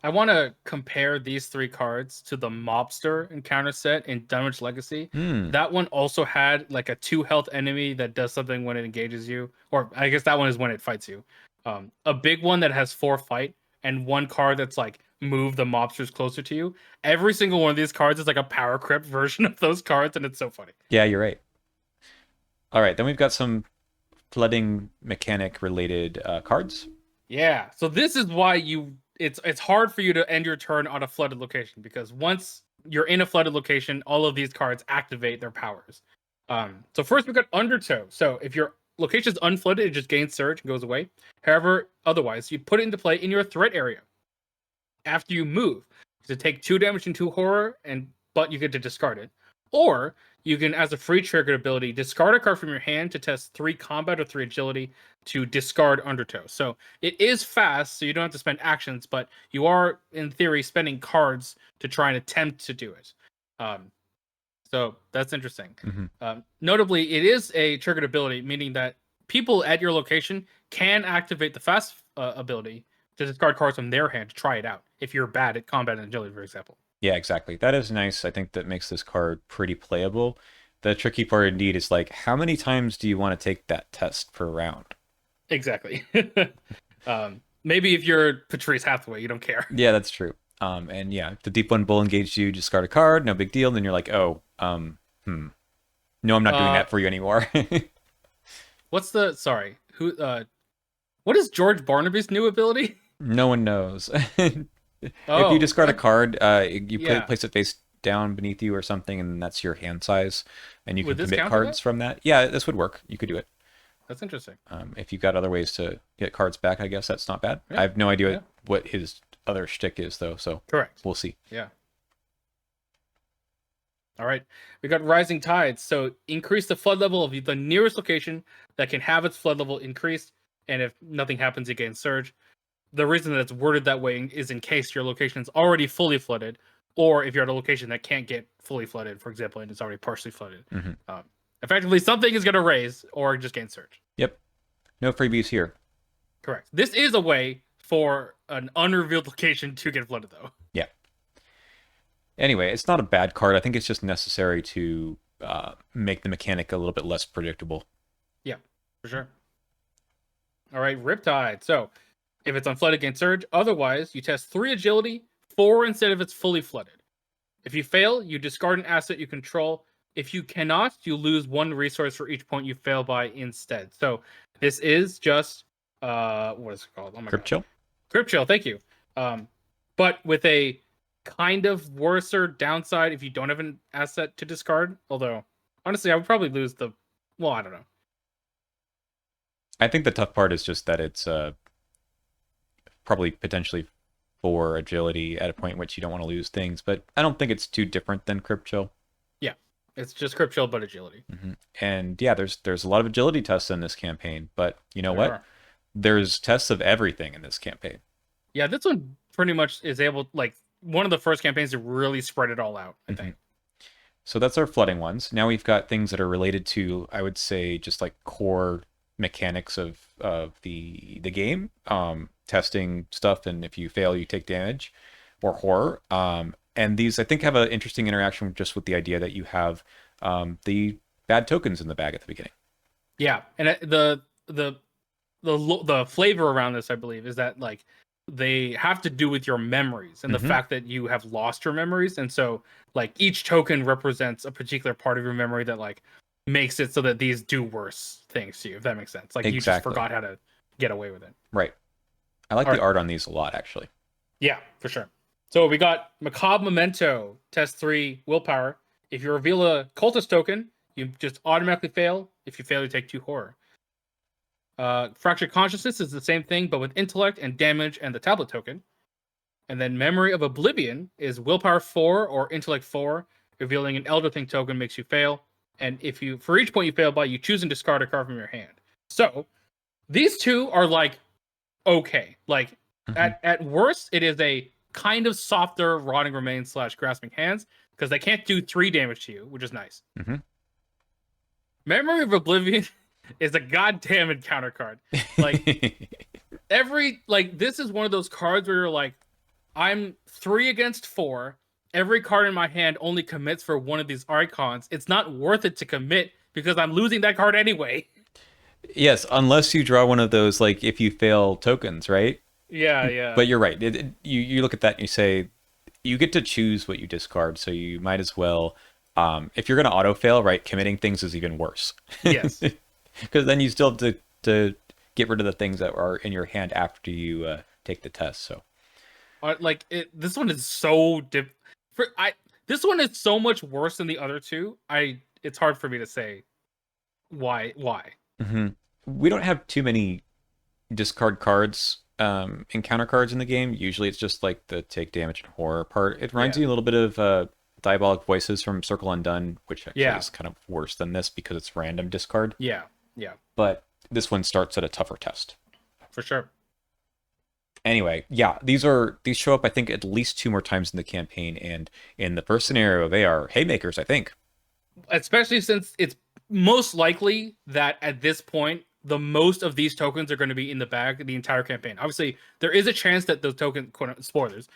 B: I want to compare these 3 cards to the Mobster encounter set in Dunwich Legacy. That one also had like a 2 health enemy that does something when it engages you, or I guess that one is when it fights you. A big one that has 4 fight and 1 card that's like move the mobsters closer to you. Every single one of these cards is like a power crypt version of those cards, and it's so funny.
A: Yeah, you're right. All right, then we've got some flooding mechanic related cards.
B: Yeah, so this is why it's hard for you to end your turn on a flooded location because once you're in a flooded location, all of these cards activate their powers. So first we've got Undertow. So if your location is unflooded, it just gains surge and goes away. However, otherwise, you put it into play in your threat area. After you move, to take 2 damage and 2 horror, but you get to discard it. Or you can, as a free triggered ability, discard a card from your hand to test 3 combat or 3 agility to discard Undertow. So it is fast, so you don't have to spend actions, but you are, in theory, spending cards to try and attempt to do it. So that's interesting.
A: Mm-hmm.
B: Notably, it is a triggered ability, meaning that people at your location can activate the fast ability to discard cards from their hand to try it out if you're bad at combat and agility, for example.
A: Yeah, exactly. That is nice. I think that makes this card pretty playable. The tricky part indeed is like, how many times do you want to take that test per round?
B: Exactly. Maybe if you're Patrice Hathaway, you don't care.
A: Yeah, that's true. And yeah, the deep one bull engaged you, discard a card, no big deal. Then you're like, oh, no, I'm not doing that for you anymore.
B: What is George Barnaby's new ability?
A: No one knows.
B: Oh,
A: if you discard a card, you place it face down beneath you or something, and that's your hand size, and you can commit cards from that. Yeah, this would work. You could do it.
B: That's interesting.
A: If you've got other ways to get cards back, I guess that's not bad. Yeah. I have no idea what his other shtick is, though, so
B: correct.
A: We'll see.
B: Yeah. All right. We got Rising Tides. So increase the flood level of the nearest location that can have its flood level increased, and if nothing happens, you gain surge. The reason that it's worded that way is in case your location is already fully flooded, or if you're at a location that can't get fully flooded, for example, and it's already partially flooded.
A: Mm-hmm.
B: Effectively, something is going to raise or just gain surge.
A: Yep. No freebies here.
B: Correct. This is a way for an unrevealed location to get flooded, though.
A: Yeah. Anyway, it's not a bad card. I think it's just necessary to make the mechanic a little bit less predictable.
B: Yeah, for sure. All right, Riptide. So if it's unflooded, gain surge. Otherwise, you test 3 agility, 4 instead of it's fully flooded. If you fail, you discard an asset you control. If you cannot, you lose 1 resource for each point you fail by instead. So this is just what is it called? Oh my
A: Crypt Chill?
B: Crypt Chill, thank you. But with a kind of worse or downside if you don't have an asset to discard. Although, honestly, I would probably lose the. Well, I don't know.
A: I think the tough part is just that it's probably potentially for agility at a point in which you don't want to lose things, but I don't think it's too different than Crypt Chill.
B: Yeah, it's just Crypt Chill but agility.
A: And yeah, there's a lot of agility tests in this campaign, but you know
B: There
A: what?
B: are.
A: There's tests of everything in this campaign.
B: Yeah, this one pretty much is able like one of the first campaigns to really spread it all out. I think.
A: So that's our flooding ones. Now we've got things that are related to, I would say, just like core mechanics of the game, testing stuff, and if you fail, you take damage, or horror. And these, I think, have an interesting interaction just with the idea that you have the bad tokens in the bag at the beginning.
B: Yeah, and the flavor around this, I believe, is that like they have to do with your memories and the fact that you have lost your memories, and so like each token represents a particular part of your memory that like makes it so that these do worse things to you, if that makes sense. Like you just forgot how to get away with it.
A: Right. I like the art on these a lot, actually.
B: Yeah, for sure. So we got Macabre Memento, test 3, willpower. If you reveal a cultist token, you just automatically fail. If you fail, you take 2 horror. Fractured Consciousness is the same thing, but with intellect and damage and the tablet token. And then Memory of Oblivion is willpower 4 or intellect 4. Revealing an Elder Thing token makes you fail. And if you, for each point you fail by, you choose and discard a card from your hand. So these two are like okay. Like at worst, it is a kind of softer Rotting Remains / Grasping Hands because they can't do 3 damage to you, which is nice. Memory of Oblivion is a goddamn encounter card. Like this is one of those cards where you're like, I'm 3 against 4. Every card in my hand only commits for one of these icons. It's not worth it to commit because I'm losing that card anyway.
A: Yes, unless you draw one of those, like if you fail tokens, right?
B: Yeah.
A: But you're right. You look at that and you say, you get to choose what you discard, so you might as well. If you're going to auto fail, right, committing things is even worse.
B: Yes.
A: Because then you still have to get rid of the things that are in your hand after you take the test. So,
B: this one is so this one is so much worse than the other two. It's hard for me to say why.
A: We don't have too many discard cards, encounter cards in the game. Usually, it's just like the take damage and horror part. It reminds you a little bit of Diabolic Voices from Circle Undone, which actually is kind of worse than this because it's random discard.
B: Yeah.
A: But this one starts at a tougher test.
B: For sure.
A: Anyway, yeah, these show up, I think, at least 2 more times in the campaign, and in the first scenario, they are haymakers, I think.
B: Especially since it's most likely that at this point, the most of these tokens are going to be in the bag the entire campaign. Obviously, there is a chance that those tokens, spoilers,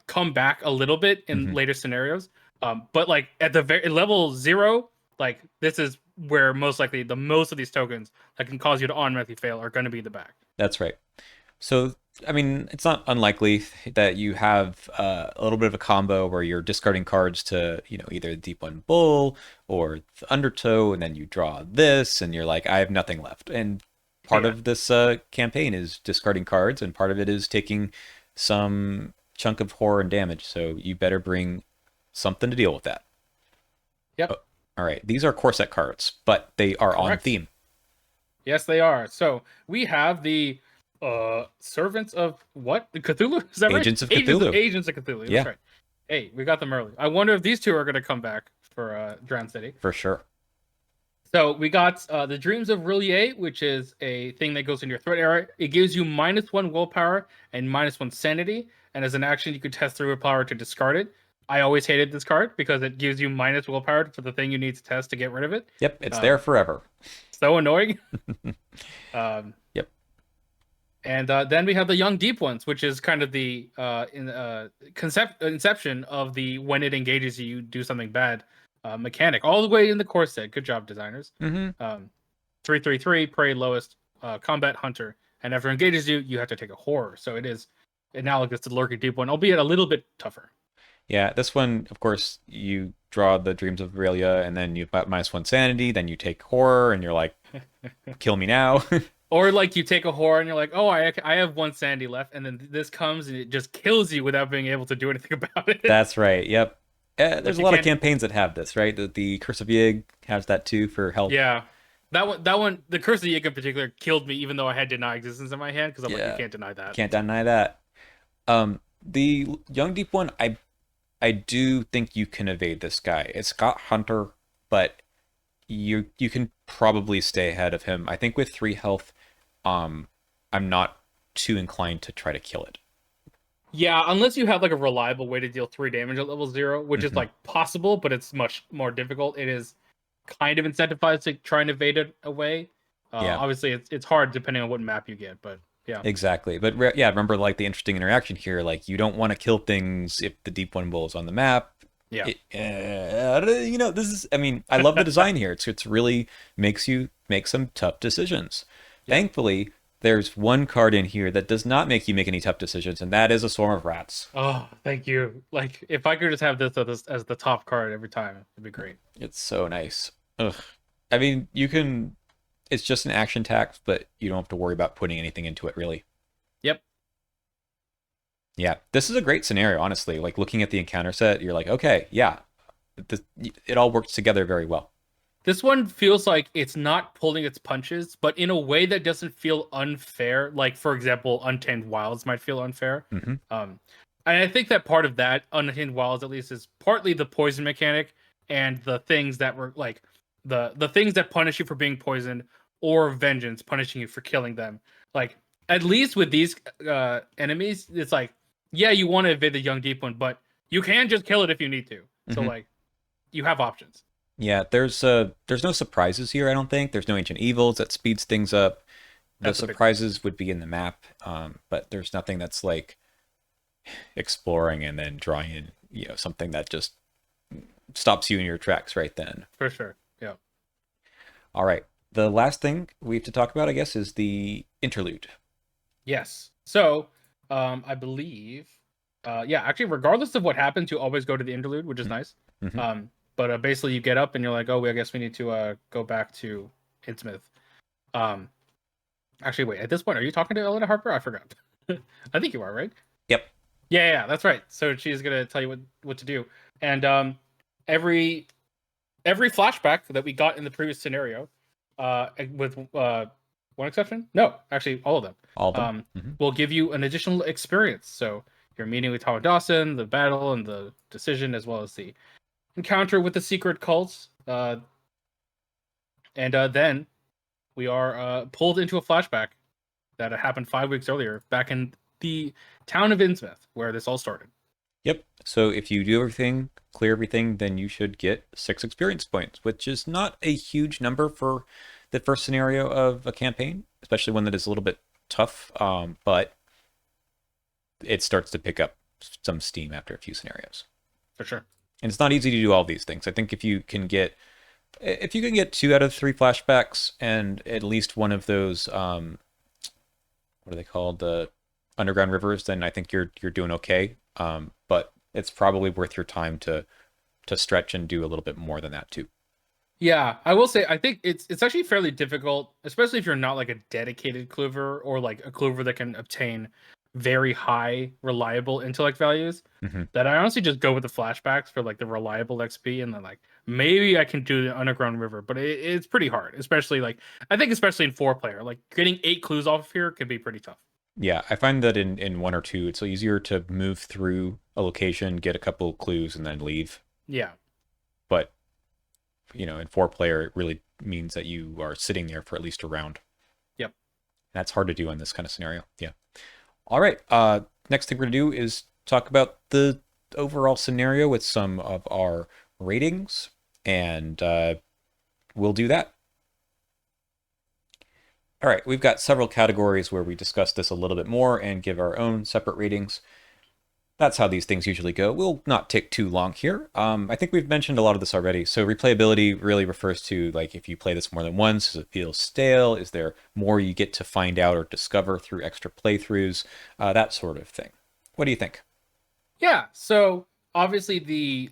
B: come back a little bit in later scenarios. But like at the level 0, like this is where most likely the most of these tokens that can cause you to automatically fail are going to be in the bag.
A: That's right. So, I mean, it's not unlikely that you have a little bit of a combo where you're discarding cards to, either the Deep One Bull or the Undertow, and then you draw this, and you're like, I have nothing left. And part of this campaign is discarding cards, and part of it is taking some chunk of horror and damage. So you better bring something to deal with that.
B: Yep.
A: Oh, all right. These are core set cards, but they are on theme.
B: Yes, they are. So we have the Servants of what? Cthulhu? Is that right?
A: Agents of Cthulhu.
B: Agents of Cthulhu. That's right. Hey, we got them early. I wonder if these two are going to come back for Drowned City.
A: For sure.
B: So we got the Dreams of Rillier, which is a thing that goes in your threat area. It gives you -1 willpower and -1 sanity. And as an action, you could test 3 willpower to discard it. I always hated this card because it gives you -1 willpower for the thing you need to test to get rid of it.
A: Yep, it's there forever.
B: So annoying.
A: Yep.
B: And then we have the Young Deep Ones, which is kind of the inception of the when it engages you, do something bad mechanic, all the way in the core set. Good job, designers. 3/3/3, prey, lowest, combat, hunter. And after it engages you, you have to take a horror. So it is analogous to the Lurking Deep One, albeit a little bit tougher.
A: Yeah, this one, of course, you draw the Dreams of Aurelia, and then you've got -1 sanity, then you take horror, and you're like, kill me now.
B: Or like you take a horror and you're like, oh, I have one sanity left, and then this comes and it just kills you without being able to do anything about it.
A: That's right. Yep. There's
B: Like
A: a
B: you
A: lot of
B: can't.
A: campaigns that have this, right? The Curse of Yig has that too for health.
B: Yeah, that one, the Curse of Yig in particular killed me, even though I had deny existence in my hand because I'm like, you
A: Yeah,
B: can't deny that.
A: can't deny that. The Young Deep one, I do think you can evade this guy. It's got Hunter, but you can probably stay ahead of him. I think with 3 health, um, I'm not too inclined to try to kill it.
B: Yeah, unless you have like a reliable way to deal 3 damage at level 0, which is
A: Hmm.
B: like possible, but it's much more difficult. It is kind of incentivized to try and evade it away.
A: Yeah,
B: Obviously, it's hard depending on what map you get, but yeah,
A: exactly. But yeah, remember like the interesting interaction here. Like you don't want to kill things if the deep one will is on the map.
B: yeah,
A: This is. I mean, I love the design here. It's really makes you make some tough decisions.
B: yeah.
A: Thankfully, there's one card in here that does not make you make any tough decisions, and that is a swarm of rats.
B: Oh, thank you. Like, if I could just have this as the top card every time, it'd be great.
A: It's so nice. Ugh. I mean, you can. It's just an action tax, but you don't have to worry about putting anything into it, really.
B: Yep.
A: Yeah, this is a great scenario, honestly. Like looking at the encounter set, you're like, okay, yeah, this, it all works together very well.
B: This one feels like it's not pulling its punches, but in a way that doesn't feel unfair. Like, for example, Untamed Wilds might feel unfair.
A: Hmm.
B: Um, and I think that part of that, Untamed Wilds at least, is partly the poison mechanic and the things that were like the things that punish you for being poisoned, or vengeance punishing you for killing them. Like, at least with these enemies, it's like, yeah, you want to evade the young deep one, but you can just kill it if you need to. So
A: Hmm.
B: like, you have options.
A: Yeah, there's no surprises here. I don't think there's no ancient evils that speeds things up. The
B: That's a big one.
A: surprises would be in the map, but there's nothing that's like exploring and then drawing in, something that just stops you in your tracks right then.
B: For sure. Yeah.
A: All right, the last thing we have to talk about, I guess, is the interlude.
B: Yes. So, I believe, yeah, actually, regardless of what happens, you always go to the interlude, which is nice.
A: Mm-hmm.
B: But basically, you get up and you're like, oh, I guess we need to go back to Innsmouth. Um, actually, wait, at this point, are you talking to Elena Harper? I forgot. I think you are, right?
A: Yep.
B: Yeah, yeah, that's right. So she's gonna tell you what to do, and every every flashback that we got in the previous scenario, with one exception, no, actually all of them,
A: All of them.
B: um,
A: Mm-hmm.
B: will give you an additional experience. So you're meeting with Tom Dawson, the battle and the decision, as well as the encounter with the secret cults, and then we are pulled into a flashback that had happened 5 weeks earlier, back in the town of Innsmouth, where this all started.
A: Yep. So if you do everything, clear everything, then you should get 6 experience points, which is not a huge number for the first scenario of a campaign, especially one that is a little bit tough. But it starts to pick up some steam after a few scenarios.
B: For sure.
A: And it's not easy to do all these things. I think if you can get 2 out of 3 flashbacks and at least one of those what are they called, the underground rivers, then I think you're doing okay. But it's probably worth your time to stretch and do a little bit more than that too.
B: Yeah, I will say I think it's actually fairly difficult, especially if you're not like a dedicated clover or like a clover that can obtain very high reliable intellect values.
A: Hmm.
B: That I honestly just go with the flashbacks for like the reliable XP, and then like maybe I can do the underground river, but it's pretty hard, especially like I think especially in 4 player, like getting 8 clues off of here can be pretty tough.
A: Yeah, I find that in 1 or 2, it's easier to move through a location, get a couple clues, and then leave.
B: Yeah,
A: But in 4 player, it really means that you are sitting there for at least a round.
B: yep.
A: That's hard to do in this kind of scenario. Yeah. All right. Next thing we're gonna do is talk about the overall scenario with some of our ratings, and we'll do that. All right. We've got several categories where we discuss this a little bit more and give our own separate ratings. That's how these things usually go. We'll not take too long here. I think we've mentioned a lot of this already. So replayability really refers to like if you play this more than once, does it feel stale? Is there more you get to find out or discover through extra playthroughs? That sort of thing. What do you think?
B: Yeah. So obviously the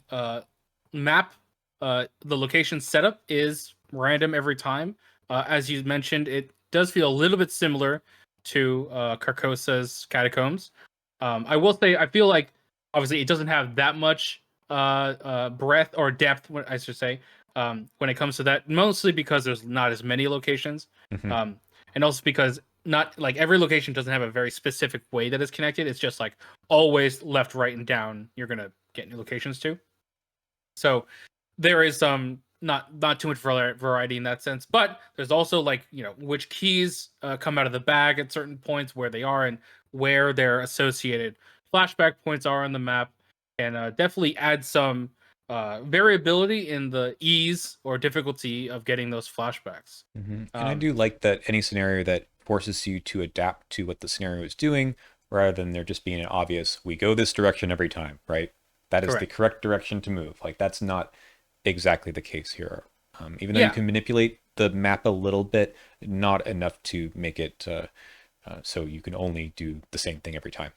B: map, the location setup is random every time. As you mentioned, does feel a little bit similar to Carcosa's Catacombs. I will say I feel like obviously it doesn't have that much breadth or depth, I should say, when it comes to that. Mostly because there's not as many locations,
A: Hmm.
B: um, and also because not like every location doesn't have a very specific way that it's connected. It's just like always left, right, and down. You're gonna get new locations too. So there is not too much variety in that sense, but there's also like which keys come out of the bag at certain points, where they are and where their associated flashback points are on the map, and definitely add some variability in the ease or difficulty of getting those flashbacks.
A: And I
B: Um,
A: do like that any scenario that forces you to adapt to what the scenario is doing, rather than there just being an obvious, we go this direction every time, right? That is the
B: Correct.
A: correct direction to move. Like that's not exactly the case here. Even though you
B: Yeah,
A: can manipulate the map a little bit, not enough to make it so you can only do the same thing every time.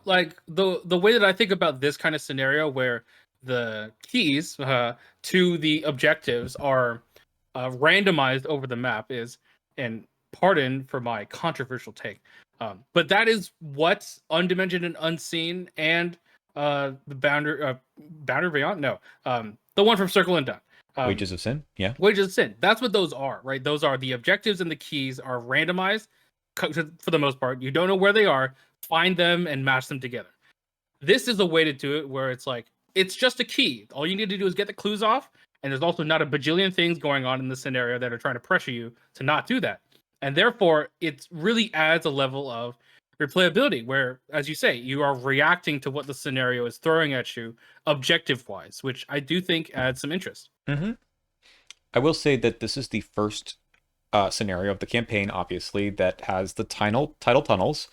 B: like the way that I think about this kind of scenario where the keys to the objectives are randomized over the map is, and pardon for my controversial take, but that is what Undimensioned and Unseen and the Boundary Beyond, no, the one from Circle and Done, um,
A: Wages of Sin, yeah.
B: Wages of Sin. That's what those are, right? Those are the objectives, and the keys are randomized for the most part. You don't know where they are. Find them and match them together. This is a way to do it where it's like it's just a key. All you need to do is get the clues off, and there's also not a bajillion things going on in the scenario that are trying to pressure you to not do that. And therefore, it really adds a level of replayability where, as you say, you are reacting to what the scenario is throwing at you objective wise, which I do think adds some interest.
A: Hmm. I will say that this is the first scenario of the campaign, obviously, that has the tidal tunnels,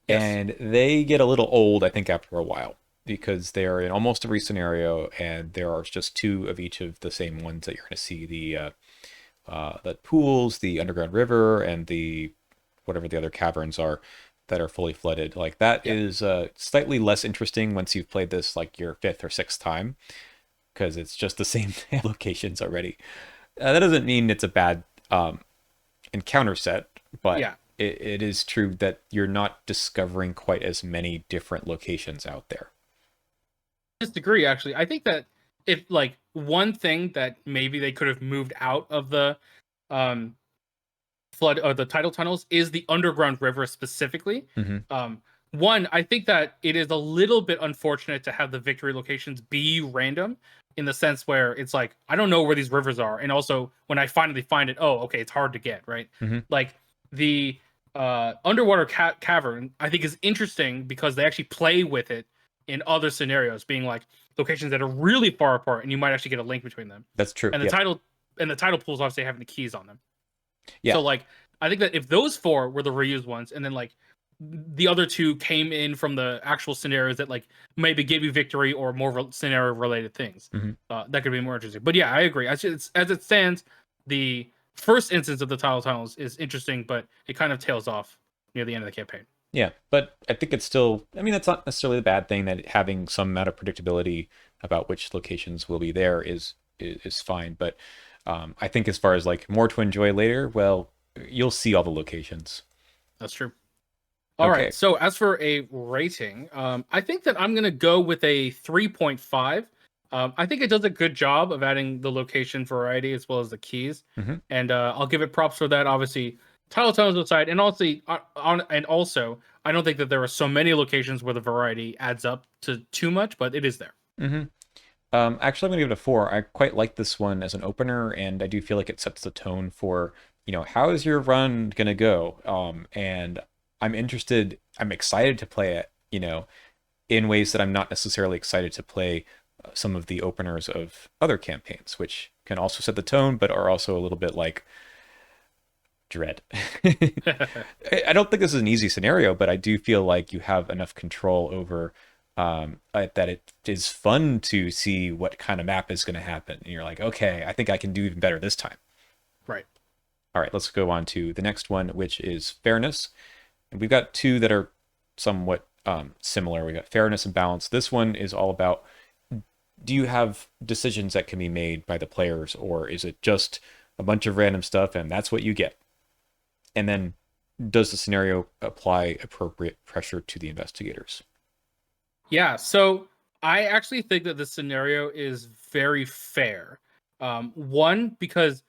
B: Yes.
A: and they get a little old, I think, after a while because they're in almost every scenario, and there are just two of each of the same ones that you're going to see the pools, the underground river, and the whatever the other caverns are that are fully flooded. Like that
B: Yeah.
A: is slightly less interesting once you've played this like your fifth or sixth time because it's just the same locations already. That doesn't mean it's a bad encounter set, but
B: Yeah.
A: it is true that you're not discovering quite as many different locations out there.
B: Disagree, actually. I think that if like one thing that maybe they could have moved out of the um flood or the tidal tunnels is the underground river specifically.
A: Hmm.
B: Um, One, I think that it is a little bit unfortunate to have the victory locations be random in the sense where it's like I don't know where these rivers are, and also when I finally find it, oh, okay, it's hard to get right.
A: Hmm.
B: Like the underwater cavern, I think is interesting because they actually play with it in other scenarios, being like locations that are really far apart, and you might actually get a link between them.
A: That's true.
B: And the
A: Yep.
B: title and the title pools obviously having the keys on them.
A: Yeah.
B: So like I think that if those four were the reused ones, and then like the other two came in from the actual scenarios that like maybe gave you victory or more scenario related things,
A: Hmm.
B: that could be more interesting. But yeah, I agree. As it stands, the first instance of the tile tunnels is interesting, but it kind of tails off near the end of the campaign.
A: Yeah, but I think it's still, I mean, that's not necessarily the bad thing that having some amount of predictability about which locations will be there is fine. But I think as far as like more to enjoy later, well, you'll see all the locations.
B: That's true. All right.
A: Okay.
B: So as for a rating, I think that I'm gonna go with a 3.5. I think it does a good job of adding the location variety as well as the keys,
A: Hmm.
B: and I'll give it props for that. Obviously, title tones aside, and also, I don't think that there are so many locations where the variety adds up to too much, but it is there.
A: Hmm. Actually, I'm gonna give it a 4. I quite like this one as an opener, and I do feel like it sets the tone for, how is your run gonna go? And I'm excited to play it, in ways that I'm not necessarily excited to play some of the openers of other campaigns, which can also set the tone, but are also a little bit like dread. I don't think this is an easy scenario, but I do feel like you have enough control over that it is fun to see what kind of map is going to happen. And you're like, okay, I think I can do even better this time.
B: Right.
A: All right, let's go on to the next one, which is fairness. And we've got two that are somewhat similar. We got fairness and balance. This one is all about, do you have decisions that can be made by the players, or is it just a bunch of random stuff and that's what you get? And then does the scenario apply appropriate pressure to the investigators?
B: Yeah, so I actually think that this scenario is very fair. One, because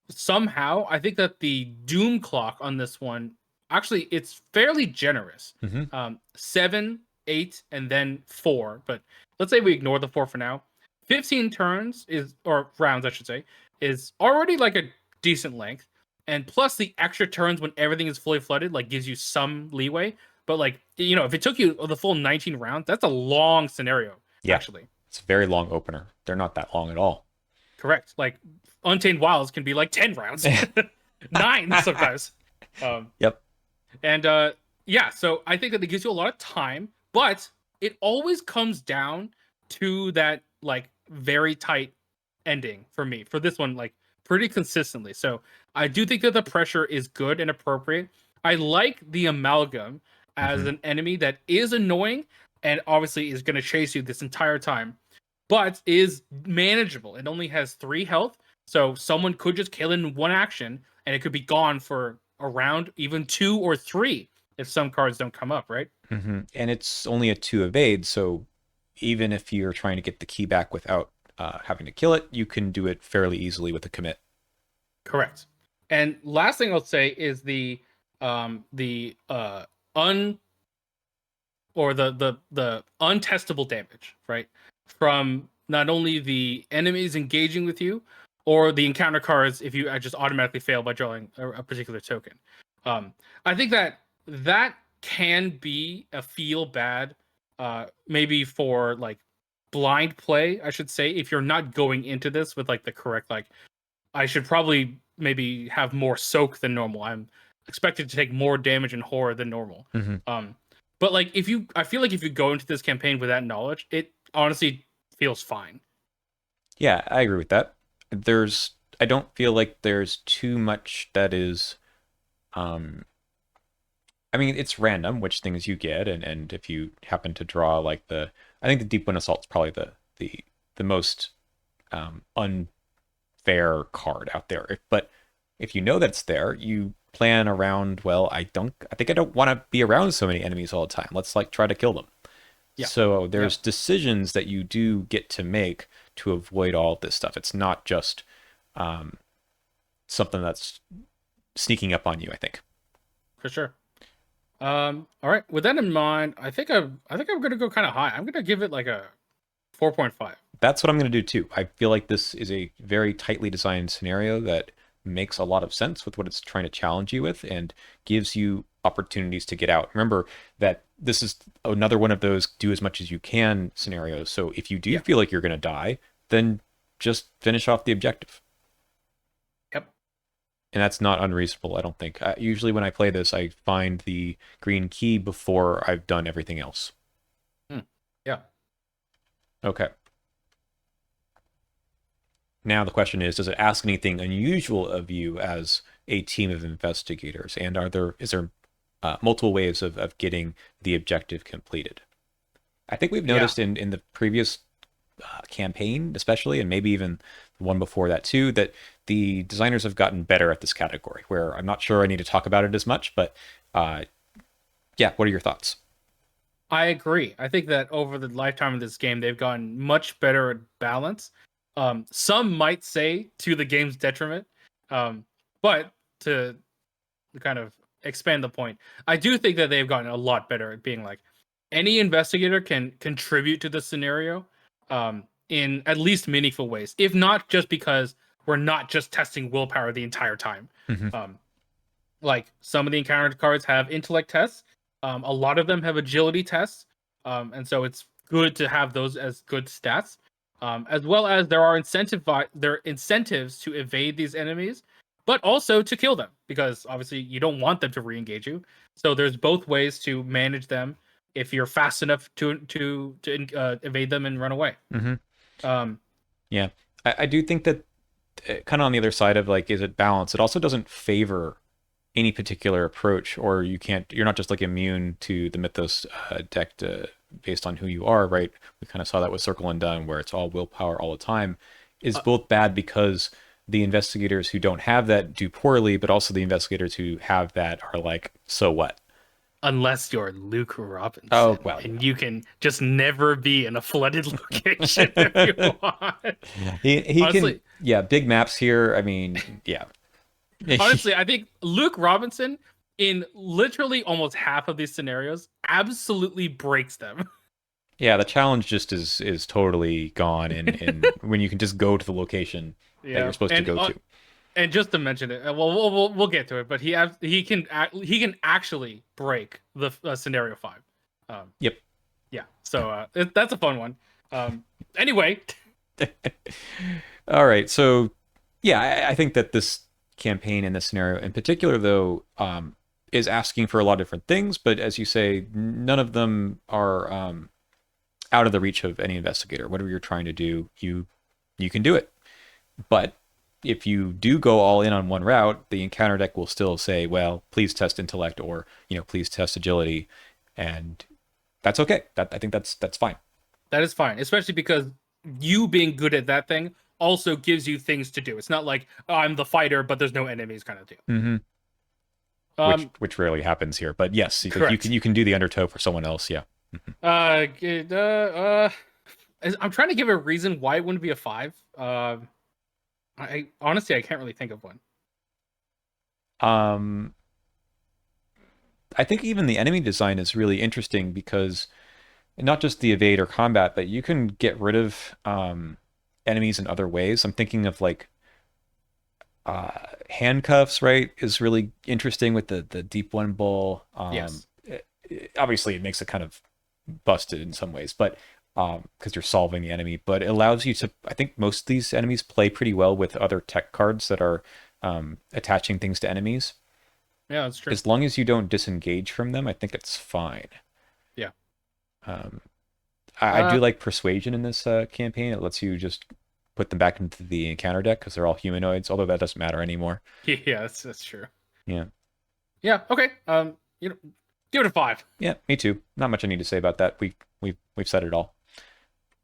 B: somehow I think that the doom clock on this one actually it's fairly generous.
A: Mm-hmm.
B: 7, 8, and then 4. But let's say we ignore the 4 for now. 15 turns is or rounds, I should say, is already like a decent length. And plus the extra turns when everything is fully flooded, like gives you some leeway. But like, if it took you the full 19 rounds, that's a long scenario,
A: Yeah,
B: actually.
A: it's a very long opener. They're not that long at all.
B: Correct. Like Untamed Wilds can be like 10 rounds. 9 sometimes. Um,
A: Yep.
B: and yeah, so I think that it gives you a lot of time, but it always comes down to that like very tight ending for me. For this one, like pretty consistently. So I do think that the pressure is good and appropriate. I like the amalgam as
A: Mm-hmm.
B: an enemy that is annoying and obviously is going to chase you this entire time, but is manageable. It only has 3 health, so someone could just kill in one action and it could be gone for a round, even 2 or 3 if some cards don't come up, right?
A: Mm-hmm. And it's only a 2 evade, so even if you're trying to get the key back without having to kill it, you can do it fairly easily with a commit.
B: Correct. And last thing I'll say is the un or the untestable damage, right? From not only the enemies engaging with you or the encounter cards if you just automatically fail by drawing a particular token. Um, I think that that can be a feel bad, maybe for like blind play, I should say, if you're not going into this with like the correct like I should probably maybe have more soak than normal. I'm expected to take more damage and horror than normal.
A: Mm-hmm.
B: Um, but like I feel like if you go into this campaign with that knowledge, it honestly feels fine.
A: Yeah, I agree with that. I don't feel like there's too much that is, um, I mean, it's random which things you get, and if you happen to draw like I think the Deep Wind Assault is probably the most unfair card out there. But if you know that's there, you plan around. Well, I think I don't want to be around so many enemies all the time. Let's like try to kill them.
B: Yeah,
A: So
B: yeah,
A: there's decisions that you do get to make to avoid all of this stuff. It's not just um, something that's sneaking up on you, I think.
B: for sure. All right. With that in mind, I think I'm gonna go kind of high. I'm gonna give it like a 4.5.
A: That's what I'm going to do too. I feel like this is a very tightly designed scenario that makes a lot of sense with what it's trying to challenge you with and gives you opportunities to get out. Remember that this is another one of those do as much as you can scenarios. So if you do
B: Yeah.
A: feel like you're going to die, then just finish off the objective.
B: Yep.
A: And that's not unreasonable, I don't think. Usually when I play this, I find the green key before I've done everything else.
B: Hmm. Yeah.
A: Okay. Now the question is, does it ask anything unusual of you as a team of investigators? And is there multiple ways of getting the objective completed? I think we've
B: Yeah.
A: noticed in the previous campaign, especially, and maybe even the one before that too, that the designers have gotten better at this category. Where I'm not sure I need to talk about it as much, but uh, yeah, what are your thoughts?
B: I agree. I think that over the lifetime of this game, they've gotten much better at balance. Some might say to the game's detriment, but to kind of expand the point, I do think that they've gotten a lot better at being like any investigator can contribute to the scenario in at least meaningful ways, if not just because we're not just testing willpower the entire time.
A: Mm-hmm.
B: Um, like some of the encounter cards have intellect tests. A lot of them have agility tests, and so it's good to have those as good stats. As well as there are incentives to evade these enemies, but also to kill them because obviously you don't want them to re-engage you. So there's both ways to manage them if you're fast enough to evade them and run away.
A: Mm-hmm.
B: Um,
A: Yeah, I do think that kind of on the other side of like, is it balanced? It also doesn't favor any particular approach, or you're not just like immune to the Mythos deck based on who you are, right? We kind of saw that with Circle and Done, where it's all willpower all the time, is
B: uh,
A: both bad because the investigators who don't have that do poorly, but also the investigators who have that are like, so what?
B: Unless you're Luke
A: Oh,
B: Robinson
A: well,
B: and you can just never be in a flooded location if you
A: yeah.
B: want.
A: He can,
B: Honestly,
A: yeah, big maps here. I mean, yeah.
B: honestly, I think Luke Robinson in literally almost half of these scenarios absolutely breaks them.
A: Yeah, the challenge just is totally gone in when you can just go to the location that you're
B: Yeah,
A: supposed to go to.
B: and just to mention it, we'll get to it, but he can actually break the scenario 5. Um,
A: Yep.
B: yeah, so that's a fun one. Anyway,
A: All right. So, yeah, I think that this campaign in this scenario in particular, though, is asking for a lot of different things. But as you say, none of them are out of the reach of any investigator. Whatever you're trying to do, you can do it. But if you do go all in on one route, the encounter deck will still say, well, please test intellect or, please test agility. And that's okay. I think that's fine.
B: that is fine, especially because you being good at that thing also gives you things to do. It's not like, oh, I'm the fighter, but there's no enemies kind of deal.
A: Mm-hmm. which
B: Um,
A: which rarely happens here. But yes, like you can
B: correct.
A: you can do the undertow for someone else. Yeah.
B: I'm trying to give a reason why it wouldn't be a 5. I honestly I can't really think of one.
A: Um, I think even the enemy design is really interesting because not just the evade or combat, but you can get rid of enemies in other ways. I'm thinking of like handcuffs, right? Is really interesting with the deep one bull.
B: Yes.
A: Obviously, it makes it kind of busted in some ways, but because you're solving the enemy, but it allows you to. I think most of these enemies play pretty well with other tech cards that are attaching things to enemies.
B: Yeah, that's true.
A: As long as you don't disengage from them, I think it's fine.
B: Yeah.
A: Um, I
B: Uh
A: do like persuasion in this campaign. It lets you just put them back into the encounter deck because they're all humanoids, although that doesn't matter anymore.
B: yeah, that's true.
A: Yeah.
B: Yeah, okay. Give it a 5.
A: Yeah, me too. Not much I need to say about that. We've said it all.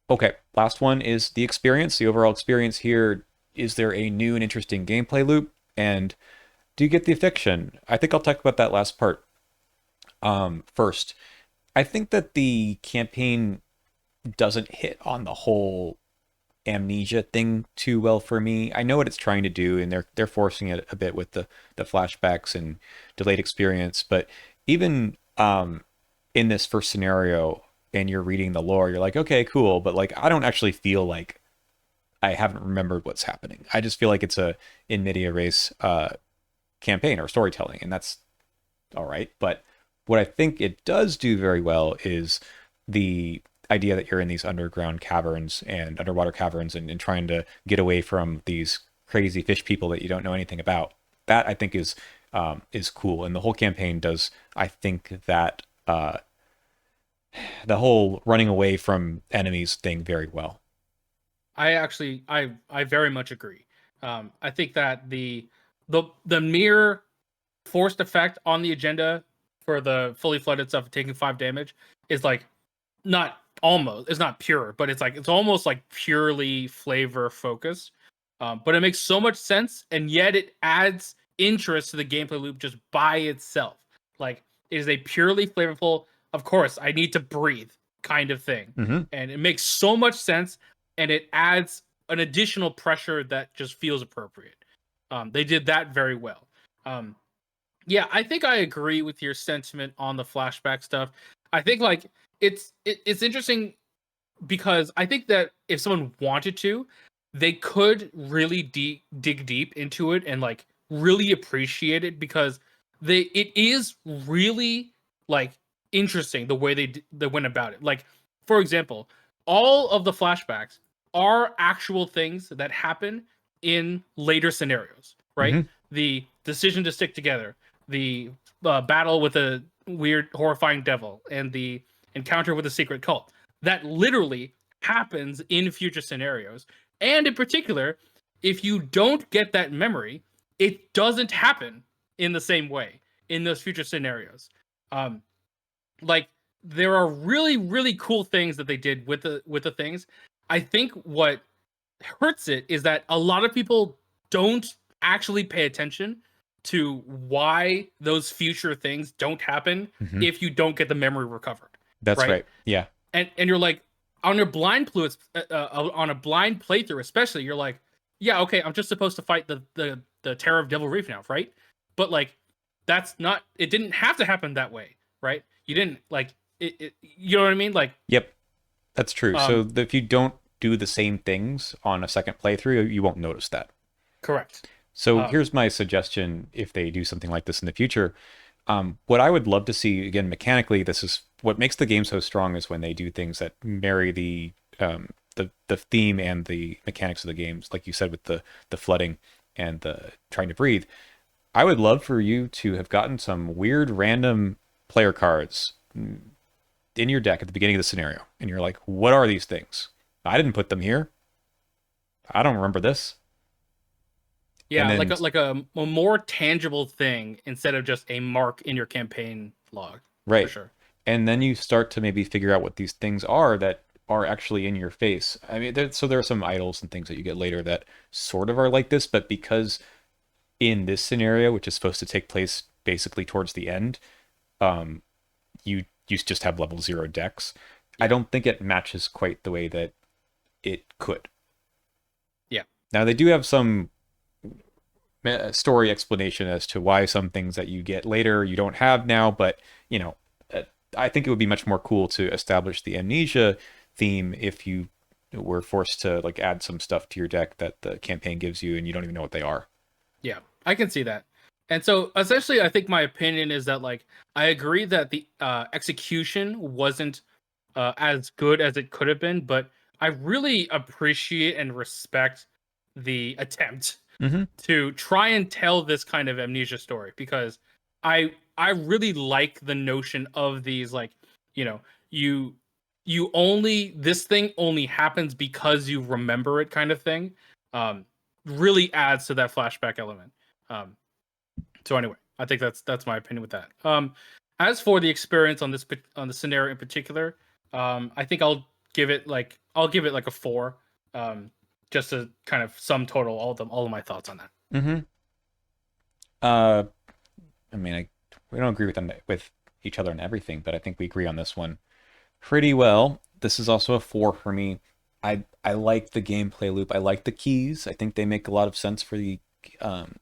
A: Okay, last one is the experience, the overall experience here. Is there a new and interesting gameplay loop? And do you get the fiction? I think I'll talk about that last part first. I think that the campaign doesn't hit on the whole amnesia thing too well for me. I know what it's trying to do, and they're forcing it a bit with the flashbacks and delayed experience. But even in this first scenario, and you're reading the lore, you're like, okay, cool, but like I don't actually feel like I haven't remembered what's happening. I just feel like it's a in media race campaign or storytelling, and that's all right. But what I think it does do very well is the idea that you're in these underground caverns and underwater caverns and trying to get away from these crazy fish people that you don't know anything about. That I think is cool, and the whole campaign does. I think that the whole running away from enemies thing very well.
B: I very much agree. I think that the mere forced effect on the agenda for the fully flooded stuff taking 5 damage is like not almost, it's not pure, but it's almost like purely flavor focused. But it makes so much sense, and yet it adds interest to the gameplay loop just by itself. Like it is a purely flavorful, of course I need to breathe kind of thing,
A: Mm-hmm.
B: and it makes so much sense, and it adds an additional pressure that just feels appropriate. They did that very well. Um, yeah, I think I agree with your sentiment on the flashback stuff. I think like it's interesting because I think that if someone wanted to, they could really dig deep into it and like really appreciate it because it is really like interesting the way they went about it. Like for example, all of the flashbacks are actual things that happen in later scenarios, right?
A: Mm-hmm.
B: The decision to stick together, the battle with a weird horrifying devil, and the encounter with a secret cult that literally happens in future scenarios. And in particular, if you don't get that memory, it doesn't happen in the same way in those future scenarios. Um, like there are really cool things that they did with the things. I think what hurts it is that a lot of people don't actually pay attention to why those future things don't happen
A: Hmm.
B: if you don't get the memory recovered,
A: That's
B: right?
A: right. Yeah.
B: And you're like on your on a blind playthrough, especially, you're like, yeah, okay, I'm just supposed to fight the Terror of Devil Reef now, right? But like, that's not. It didn't have to happen that way, right? You didn't like it. You know what I mean? Like,
A: Yep. That's true.
B: um,
A: So if you don't do the same things on a second playthrough, you won't notice that.
B: correct.
A: So
B: Um,
A: here's my suggestion if they do something like this in the future. What I would love to see, again, mechanically, this is what makes the game so strong is when they do things that marry the theme and the mechanics of the games, like you said, with the flooding and the trying to breathe. I would love for you to have gotten some weird random player cards in your deck at the beginning of the scenario, and you're like, what are these things? I didn't put them here. I don't remember this. And
B: yeah,
A: then
B: a more tangible thing instead of just a mark in your campaign log, for
A: right.
B: sure.
A: And then you start to maybe figure out what these things are that are actually in your face. I mean, so there are some idols and things that you get later that sort of are like this, but because in this scenario, which is supposed to take place basically towards the end, um, you just have level 0 decks. I
B: Yeah,
A: don't think it matches quite the way that it could.
B: yeah,
A: Now they do have some story explanation as to why some things that you get later you don't have now, but you know, uh, I think it would be much more cool to establish the amnesia theme if you were forced to like add some stuff to your deck that the campaign gives you and you don't even know what they are.
B: yeah. I can see that. And so essentially, I think my opinion is that like I agree that the execution wasn't as good as it could have been, but I really appreciate and respect the attempt
A: Mm-hmm.
B: to try and tell this kind of amnesia story, because I really like the notion of these, like, you know, you only, this thing only happens because you remember it, kind of thing. um Really adds to that flashback element. um so anyway, I think that's my opinion with that. As for the experience on on the scenario in particular, I think I'll give it like a 4, just to kind of sum total all of my thoughts on that.
A: Mm-hmm. Uh, I mean, we don't agree with each other on everything, but I think we agree on this one pretty well. This is also a 4 for me. I like the gameplay loop. I like the keys. I think they make a lot of sense for um,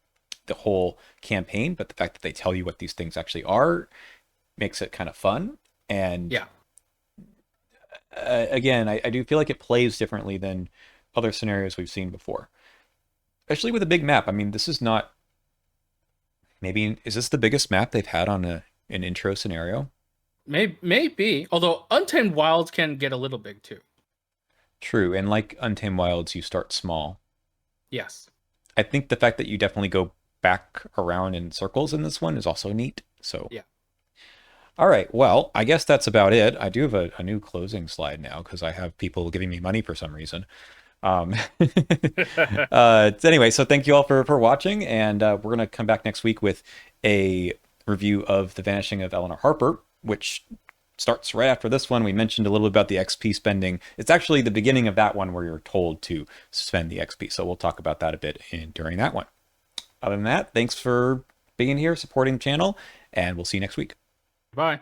A: the whole campaign, but the fact that they tell you what these things actually are makes it kind of fun. And
B: Yeah,
A: again, I do feel like it plays differently than other scenarios we've seen before, especially with a big map. I mean, this is not maybe is this the biggest map they've had on an intro scenario?
B: maybe. Although Untamed Wilds can get a little big too.
A: True, and like Untamed Wilds, you start small.
B: Yes.
A: I think the fact that you definitely go back around in circles in this one is also neat. So,
B: Yeah.
A: all right. Well, I guess that's about it. I do have a new closing slide now because I have people giving me money for some reason. Um, anyway, so thank you all for watching, and we're gonna come back next week with a review of The Vanishing of Eleanor Harper, which starts right after this one. We mentioned a little bit about the XP spending. It's actually the beginning of that one where you're told to spend the XP. So we'll talk about that a bit during that one. Other than that, thanks for being here, supporting the channel, and we'll see you next week.
B: Bye.